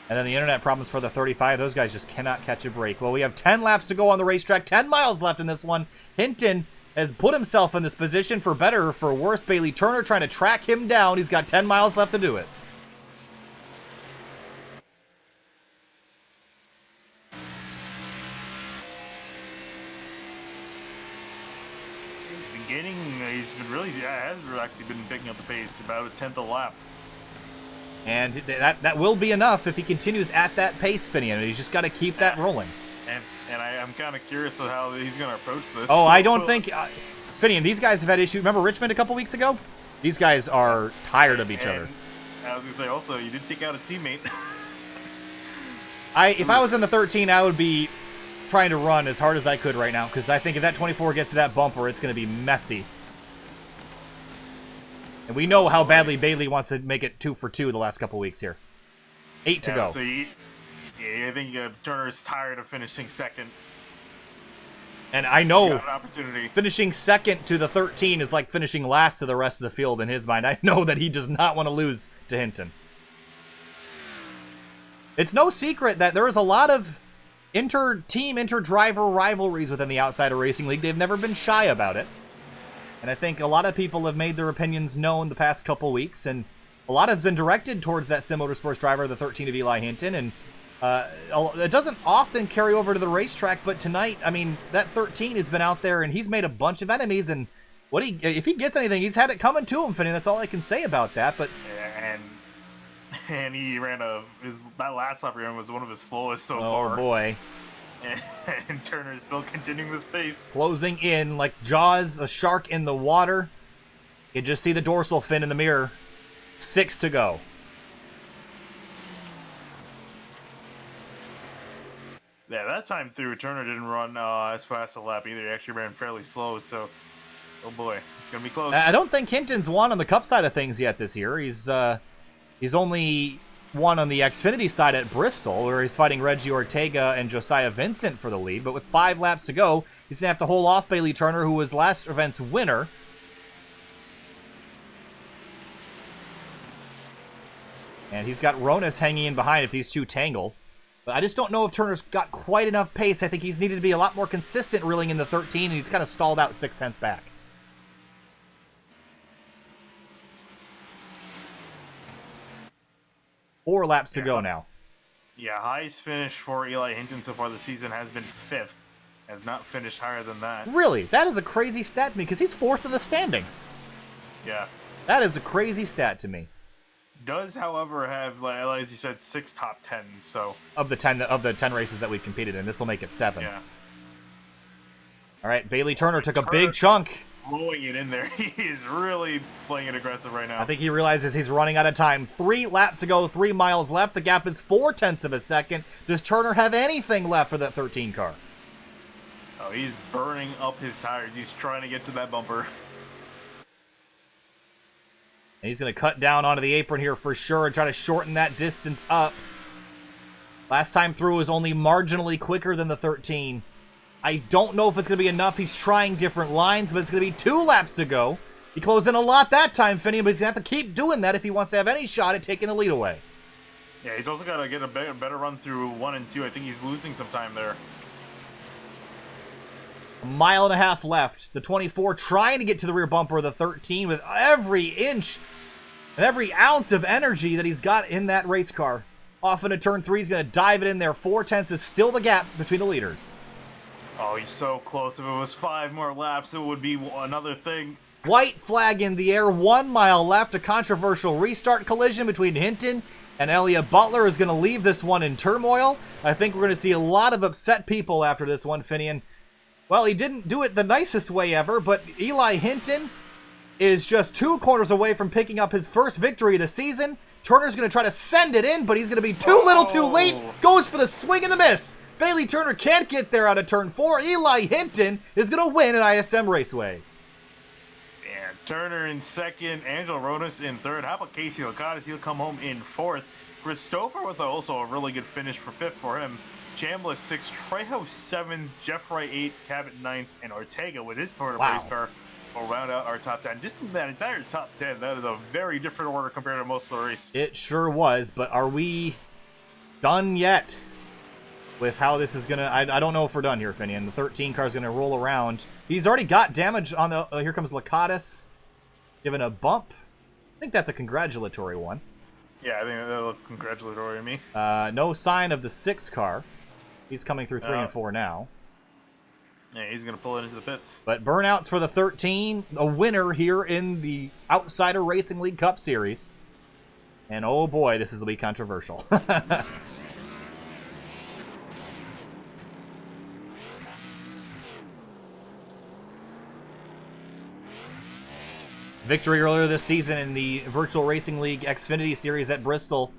and then the internet problems for the 35, those guys just cannot catch a break. Well, we have 10 laps to go on the racetrack, 10 miles left in this one. Hinton has put himself in this position for better or for worse. Bailey Turner trying to track him down. He's got 10 miles left to do it. Has actually been picking up the pace, about a 10th a lap. And that will be enough if he continues at that pace, Finney, and he's just got to keep that rolling. And I'm kind of curious of how he's going to approach this. Oh, I don't think... Finian, these guys have had issues. Remember Richmond a couple weeks ago? These guys are tired of each other. I was going to say, also, you did take out a teammate. If I was in the 13, I would be trying to run as hard as I could right now, because I think if that 24 gets to that bumper, it's going to be messy. And we know how badly Bailey wants to make it 2 for 2 the last couple weeks here. 8 to go. So I think Turner is tired of finishing second. And I know an opportunity. Finishing second to the 13 is like finishing last to the rest of the field in his mind. I know that he does not want to lose to Hinton. It's no secret that there is a lot of inter-team, inter-driver rivalries within the Outsider Racing League. They've never been shy about it. And I think a lot of people have made their opinions known the past couple weeks, and a lot have been directed towards that Sim Motorsports driver, the 13 of Eli Hinton, and it doesn't often carry over to the racetrack, but tonight, I mean, that 13 has been out there, and he's made a bunch of enemies, and if he gets anything, he's had it coming to him, Finney. That's all I can say about that, but... And he ran that last lap he ran was one of his slowest so far. Oh, boy. And Turner is still continuing this pace. Closing in like Jaws, a shark in the water. You just see the dorsal fin in the mirror. 6 to go. Yeah, that time through, Turner didn't run as fast a lap either. He actually ran fairly slow, so... Oh boy, it's going to be close. I don't think Hinton's won on the Cup side of things yet this year. He's only... won on the Xfinity side at Bristol, where he's fighting Reggie Ortega and Josiah Vincent for the lead. But with 5 laps to go, he's going to have to hold off Bailey Turner, who was last event's winner. And he's got Ronas hanging in behind if these two tangle. But I just don't know if Turner's got quite enough pace. I think he's needed to be a lot more consistent reeling in the 13, and he's kind of stalled out 6/10 back. Four laps to go now. Yeah, highest finish for Eli Hinton so far this season has been 5th. Has not finished higher than that. Really? That is a crazy stat to me, because he's 4th in the standings. Yeah. That is a crazy stat to me. Does, however, have, as you said, 6 top 10s, so... Of the 10 races that we've competed in, this will make it 7. Yeah. All right, Bailey Turner took a big chunk. Blowing it in there. He is really playing it aggressive right now. I think he realizes he's running out of time. 3 laps to go, 3 miles left. The gap is 0.4 of a second. Does Turner have anything left for that 13 car? Oh, he's burning up his tires. He's trying to get to that bumper. And he's going to cut down onto the apron here for sure and try to shorten that distance up. Last time through was only marginally quicker than the 13. I don't know if it's going to be enough. He's trying different lines, but it's going to be 2 laps to go. He closed in a lot that time, Finney, but he's going to have to keep doing that if he wants to have any shot at taking the lead away. Yeah, he's also got to get a better run through 1 and 2. I think he's losing some time there. A mile and a half left. The 24 trying to get to the rear bumper of the 13 with every inch and every ounce of energy that he's got in that race car. Off into turn 3, he's going to dive it in there. 4/10 is still the gap between the leaders. Oh, he's so close. If it was 5 more laps, it would be another thing. White flag in the air, 1 mile left. A controversial restart collision between Hinton and Elliott Butler is going to leave this one in turmoil. I think we're going to see a lot of upset people after this one, Finian. Well, he didn't do it the nicest way ever, but Eli Hinton is just 2 corners away from picking up his first victory of the season. Turner's going to try to send it in, but he's going to be too little too late. Goes for the swing and the miss. Bailey Turner can't get there out of turn 4. Eli Hinton is going to win at ISM Raceway. And Turner in second, Angel Rodas in third. How about Casey Lacadas? He'll come home in fourth. Christopher with also a really good finish for fifth for him. Chambliss 6th, Trejo 7th, Jeff Wright 8th, Cabot 9th, and Ortega with his Toyota race car will round out our top 10. Just in that entire top 10, that is a very different order compared to most of the race. It sure was, but are we done yet with how this is going to... I don't know if we're done here, Finian. The 13 car is going to roll around. He's already got damage on the... here comes Lacadas, given a bump. I think that's a congratulatory one. Yeah, I think that'll look congratulatory to me. No sign of the 6 car. He's coming through 3 and 4 now. Yeah, he's going to pull it into the pits. But burnouts for the 13, a winner here in the Outsider Racing League Cup Series. And oh boy, this is going to be controversial. Victory earlier this season in the Virtual Racing League Xfinity Series at Bristol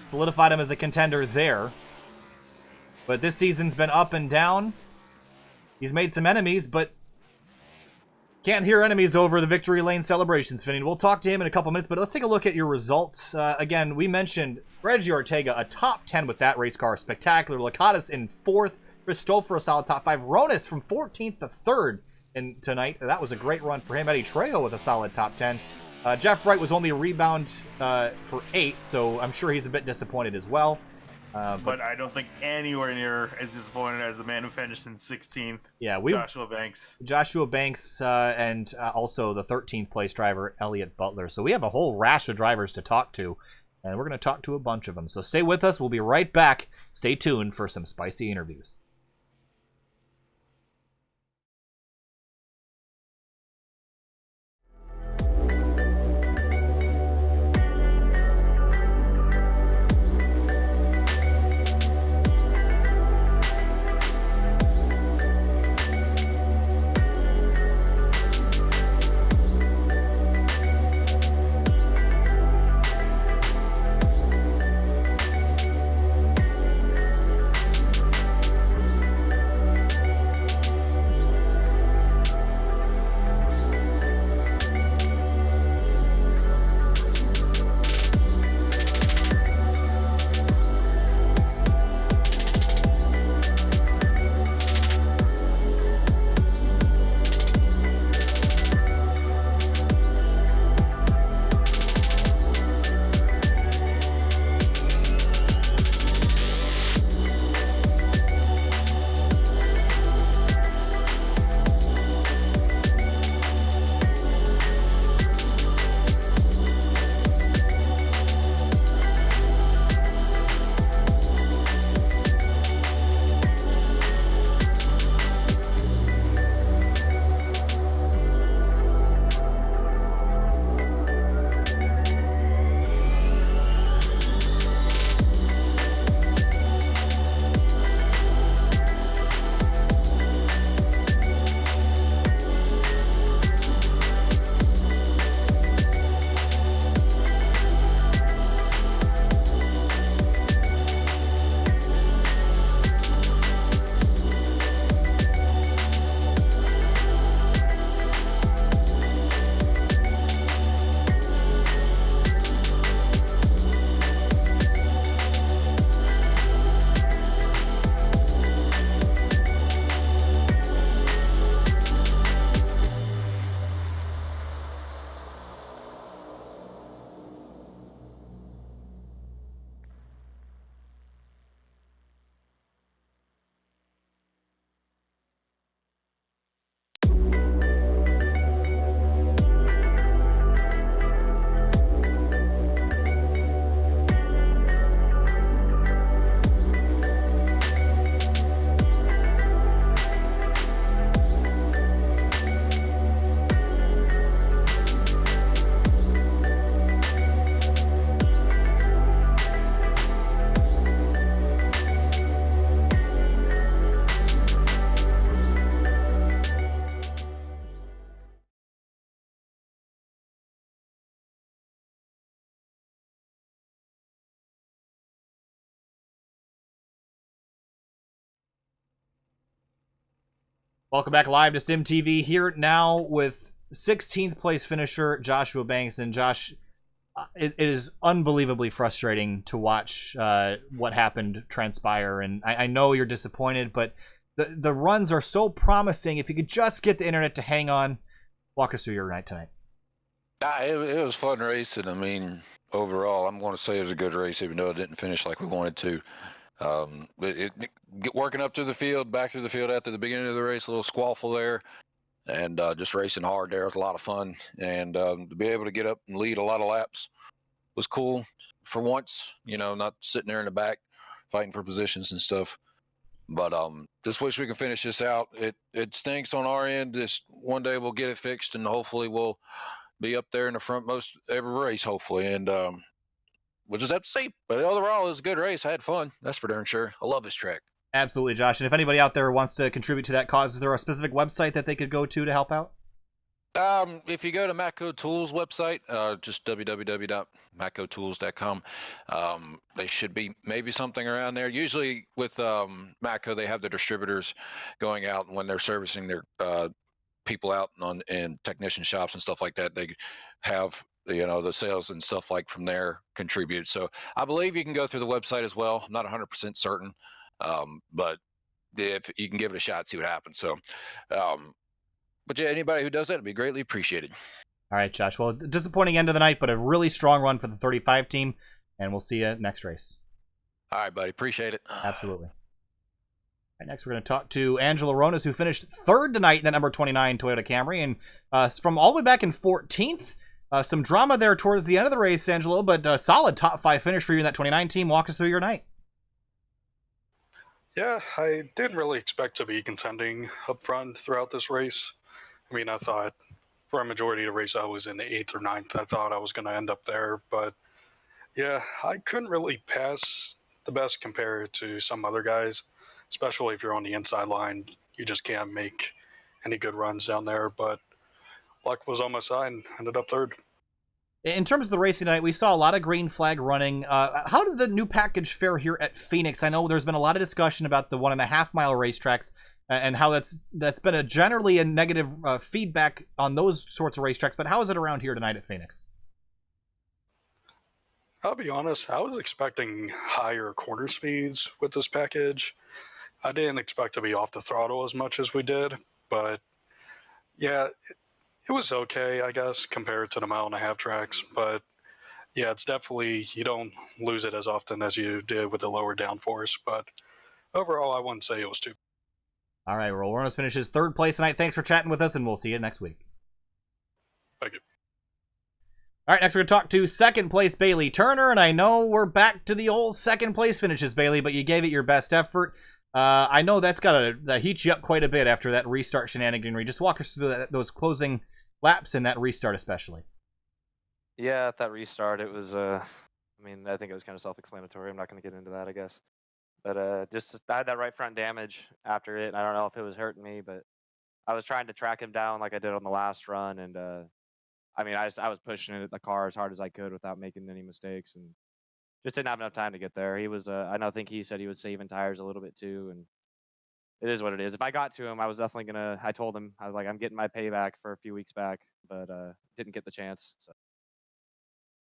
solidified him as a contender there. But this season's been up and down. He's made some enemies, but can't hear enemies over the victory lane celebrations, Finian. We'll talk to him in a couple minutes, but let's take a look at your results. Again, we mentioned Reggie Ortega, a top 10 with that race car. Spectacular. Lacadas in 4th. Christopher, a solid top 5. Ronas from 14th to 3rd tonight. That was a great run for him. Eddie Trejo with a solid top 10. Jeff Wright was only a rebound for 8th, so I'm sure he's a bit disappointed as well. But I don't think anywhere near as disappointed as the man who finished in 16th. Yeah, Joshua Banks, and also the 13th place driver, Elliott Butler. So we have a whole rash of drivers to talk to, and we're going to talk to a bunch of them. So stay with us. We'll be right back. Stay tuned for some spicy interviews. Welcome back live to Sim TV, here now with 16th place finisher Joshua Banks. And Josh, it is unbelievably frustrating to watch what happened transpire. And I know you're disappointed, but the runs are so promising. If you could just get the internet to hang on, walk us through your night tonight. It was fun racing. I mean, overall, I'm going to say it was a good race, even though it didn't finish like we wanted to. Working up through the field, back through the field after the beginning of the race, a little squawful there, and just racing hard there was a lot of fun. And to be able to get up and lead a lot of laps was cool for once, not sitting there in the back fighting for positions and stuff. But just wish we could finish this out. It stinks on our end. This one day we'll get it fixed, and hopefully we'll be up there in the front most every race, hopefully. And we'll just have to see. But overall, it was a good race. I had fun. That's for darn sure. I love this track. Absolutely, Josh. And if anybody out there wants to contribute to that cause, is there a specific website that they could go to help out? If you go to Matco Tools website, just www.matcotools.com, they should be maybe something around there. Usually with Matco, they have the distributors going out, and when they're servicing their people out in technician shops and stuff like that, they have the sales and stuff like from there contribute. So I believe you can go through the website as well. I'm not 100% certain, but if you can give it a shot, see what happens. So but yeah, anybody who does that would be greatly appreciated. All right, Josh. Well, disappointing end of the night, but a really strong run for the 35 team, and we'll see you next race. All right, buddy. Appreciate it. Absolutely. All right, next, we're going to talk to Angelo Ronas, who finished third tonight in that number 29 Toyota Camry, and from all the way back in 14th. Some drama there towards the end of the race, Angelo, but a solid top 5 finish for you in that 29 team. Walk us through your night. Yeah, I didn't really expect to be contending up front throughout this race. I mean, I thought for a majority of the race I was in the 8th or 9th. I thought I was going to end up there. But, yeah, I couldn't really pass the best compared to some other guys, especially if you're on the inside line. You just can't make any good runs down there. But luck was on my side and ended up third. In terms of the racing tonight, we saw a lot of green flag running. How did the new package fare here at Phoenix? I know there's been a lot of discussion about the 1.5 mile racetracks and how that's been generally a negative feedback on those sorts of racetracks. But how is it around here tonight at Phoenix? I'll be honest, I was expecting higher corner speeds with this package. I didn't expect to be off the throttle as much as we did, but yeah, it was okay, I guess, compared to the 1.5 mile tracks. But yeah, it's definitely, you don't lose it as often as you did with the lower downforce. But overall, I wouldn't say it was too. All right, well, Ronas finishes third place tonight. Thanks for chatting with us, and we'll see you next week. Thank you. All right, next we're going to talk to second place Bailey Turner, and I know we're back to the old second place finishes, Bailey, but you gave it your best effort. I know that's got to heat you up quite a bit after that restart shenaniganry. Just walk us through those closing laps in that restart especially. Yeah, at that restart, it was, I think it was kind of self-explanatory. I'm not going to get into that, I guess. But just I had that right front damage after it, and I don't know if it was hurting me, but I was trying to track him down like I did on the last run, and I was pushing the car as hard as I could without making any mistakes, and just didn't have enough time to get there. He was, think he said he was saving tires a little bit too, and it is what it is. If I got to him, I was definitely I told him, I was like, I'm getting my payback for a few weeks back, but didn't get the chance. So.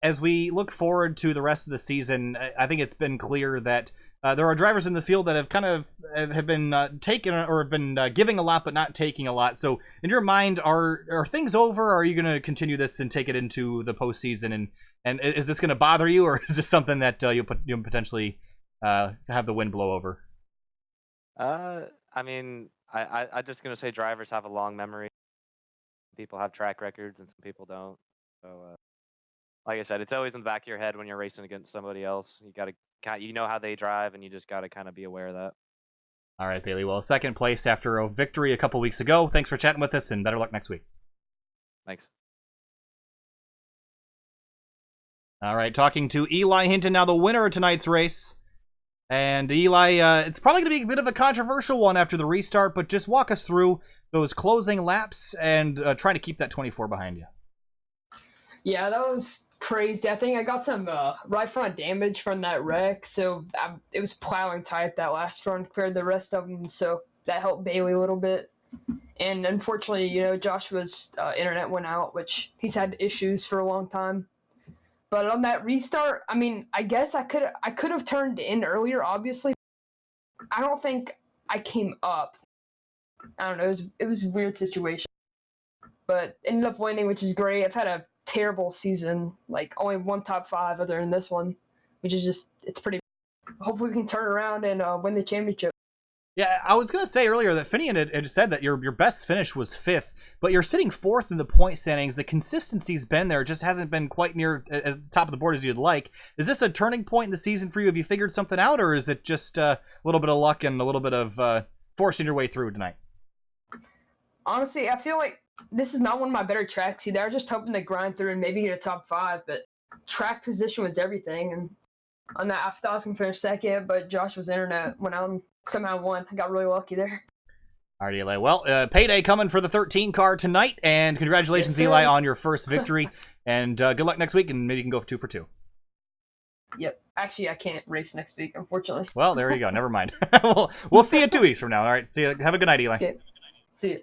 As we look forward to the rest of the season, I think it's been clear that there are drivers in the field that have kind of have been taking or have been giving a lot but not taking a lot. So in your mind, are things over, or are you going to continue this and take it into the postseason? And is this going to bother you, or is this something that you'll potentially have the wind blow over? I'm just going to say drivers have a long memory. People have track records and some people don't. So, like I said, it's always in the back of your head when you're racing against somebody else. You got to, you know how they drive, and you just got to kind of be aware of that. All right, Bailey. Well, second place after a victory a couple weeks ago. Thanks for chatting with us, and better luck next week. Thanks. All right, talking to Eli Hinton, now the winner of tonight's race. And Eli, it's probably going to be a bit of a controversial one after the restart, but just walk us through those closing laps and try to keep that 24 behind you. Yeah, that was crazy. I think I got some right front damage from that wreck, so it was plowing tight that last run compared to the rest of them, so that helped Bailey a little bit. And unfortunately, Joshua's internet went out, which he's had issues for a long time. But on that restart, I mean, I guess I could have turned in earlier, obviously. I don't think I came up. I don't know. It was a weird situation. But ended up winning, which is great. I've had a terrible season, like only one top 5 other than this one, which is just, it's pretty. Hopefully we can turn around and win the championship. Yeah, I was going to say earlier that Finian had said that your best finish was 5th, but you're sitting 4th in the point standings. The consistency's been there, just hasn't been quite near at the top of the board as you'd like. Is this a turning point in the season for you? Have you figured something out, or is it just a little bit of luck and a little bit of forcing your way through tonight? Honestly, I feel like this is not one of my better tracks either. I was just hoping to grind through and maybe get a top 5, but track position was everything. And on that, I thought I was going to finish 2nd, but Joshua's internet went out and somehow won. I got really lucky there. All right, Eli. Well, payday coming for the 13 car tonight, and congratulations, Yes, Eli, on your first victory. And good luck next week, and maybe you can go for 2 for 2. Yep. Actually, I can't race next week, unfortunately. Well, there you go. Never mind. We'll see you 2 weeks from now. All right. See you. Have a good night, Eli. Okay. See you.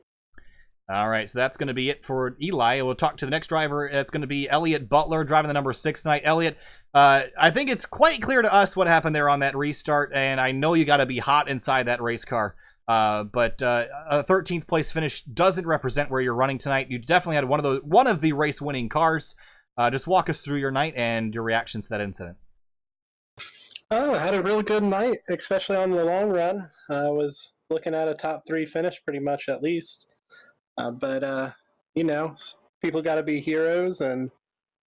All right, so that's going to be it for Eli. We'll talk to the next driver. It's going to be Elliot Butler, driving the number 6 tonight. Elliot, I think it's quite clear to us what happened there on that restart, and I know you got to be hot inside that race car. But a 13th place finish doesn't represent where you're running tonight. You definitely had one of the race-winning cars. Just walk us through your night and your reactions to that incident. Oh, I had a really good night, especially on the long run. I was looking at a top 3 finish pretty much at least. But people got to be heroes, and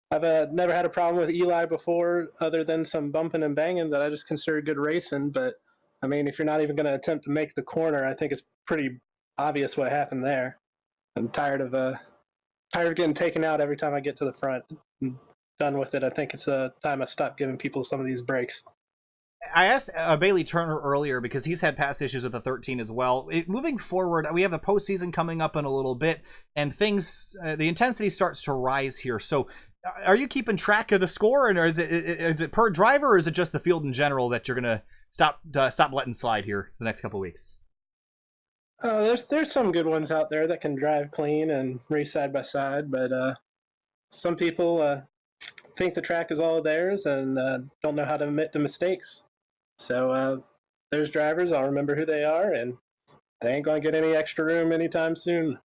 I've never had a problem with Eli before other than some bumping and banging that I just consider good racing. But, I mean, if you're not even going to attempt to make the corner, I think it's pretty obvious what happened there. I'm tired of getting taken out every time I get to the front. I'm done with it. I think it's time I stop giving people some of these breaks. I asked Bailey Turner earlier because he's had past issues with the 13 as well. Moving forward, we have the postseason coming up in a little bit, and things, the intensity starts to rise here. So, are you keeping track of the score, and is it per driver, or is it just the field in general that you're gonna stop letting slide here the next couple of weeks? There's some good ones out there that can drive clean and race side by side, but some people think the track is all theirs and don't know how to admit to mistakes. So there's drivers, I'll remember who they are, and they ain't going to get any extra room anytime soon.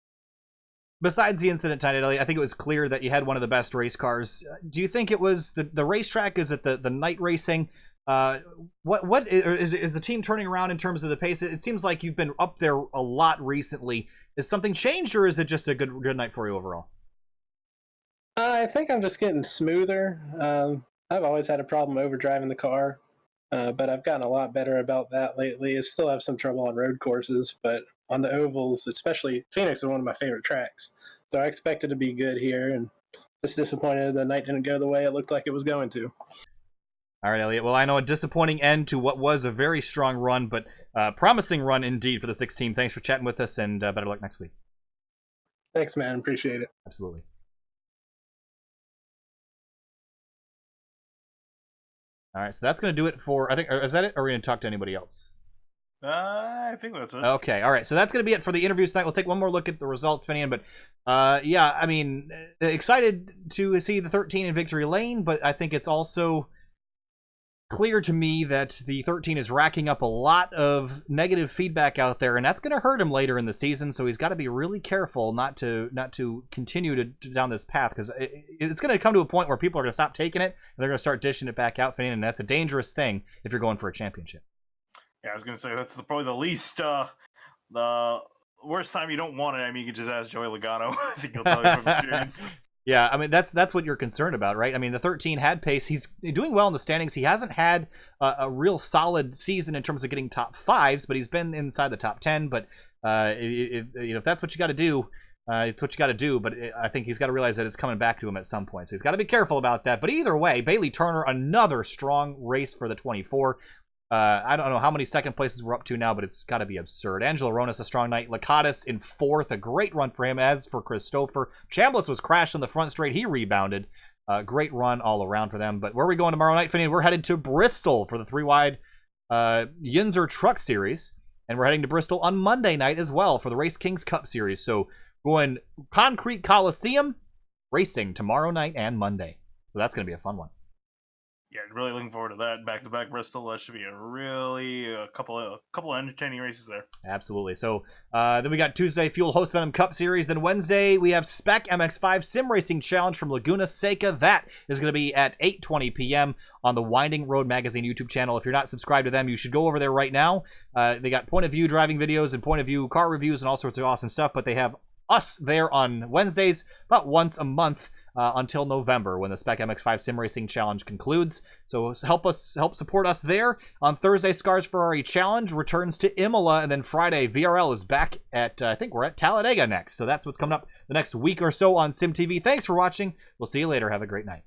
Besides the incident tonight, Elliot, I think it was clear that you had one of the best race cars. Do you think it was the racetrack? Is it the night racing? What is the team turning around in terms of the pace? It seems like you've been up there a lot recently. Is something changed, or is it just a good night for you overall? I think I'm just getting smoother. I've always had a problem overdriving the car, but I've gotten a lot better about that lately. I still have some trouble on road courses, but on the ovals, especially Phoenix is one of my favorite tracks. So I expected to be good here, and just disappointed the night didn't go the way it looked like it was going to. All right, Elliot. Well, I know a disappointing end to what was a very strong run, but promising run indeed for the 6 team. Thanks for chatting with us, and better luck next week. Thanks, man. Appreciate it. Absolutely. All right, so that's going to do it for, I think, is that it? Or are we going to talk to anybody else? I think that's it. Okay, all right. So that's going to be it for the interviews tonight. We'll take one more look at the results, Finian. But yeah, I mean, excited to see the 13 in victory lane, but I think it's also clear to me that the 13 is racking up a lot of negative feedback out there, and that's going to hurt him later in the season. So he's got to be really careful not to continue down this path, because it's going to come to a point where people are going to stop taking it and they're going to start dishing it back out, Finian, and that's a dangerous thing if you're going for a championship. Yeah, I was gonna say that's probably the least, the worst time you don't want it. I mean, you can just ask Joey Logano. I think he'll tell you from experience. Yeah, I mean that's what you're concerned about, right? I mean, the 13 had pace. He's doing well in the standings. He hasn't had a real solid season in terms of getting top 5s, but he's been inside the top 10. But if that's what you got to do, it's what you got to do. But I think he's got to realize that it's coming back to him at some point. So he's got to be careful about that. But either way, Bailey Turner, another strong race for the 24. I don't know how many second places we're up to now, but it's got to be absurd. Angelo Ronas, a strong night. Lakatos in 4th, a great run for him, as for Christopher. Chambliss was crashed on the front straight. He rebounded. Great run all around for them. But where are we going tomorrow night, Finian? We're headed to Bristol for the 3-wide Yinzer Truck Series. And we're heading to Bristol on Monday night as well for the Race Kings Cup Series. So going Concrete Coliseum racing tomorrow night and Monday. So that's going to be a fun one. Yeah, really looking forward to that. Back-to-back Bristol. That should be a couple of entertaining races there. Absolutely. So then we got Tuesday Fuel Host Venom Cup Series. Then Wednesday we have Spec MX5 Sim Racing Challenge from Laguna Seca. That is going to be at 8:20 p.m. on the Winding Road Magazine YouTube channel. If you're not subscribed to them, you should go over there right now. They got point of view driving videos and point of view car reviews and all sorts of awesome stuff. But they have us there on Wednesdays about once a month until November when the Spec MX5 Sim Racing Challenge concludes. So help support us there. On Thursday, Scars Ferrari Challenge returns to Imola, and then Friday, VRL is back at, I think we're at Talladega next. So that's what's coming up the next week or so on Sim TV. Thanks for watching. We'll see you later. Have a great night.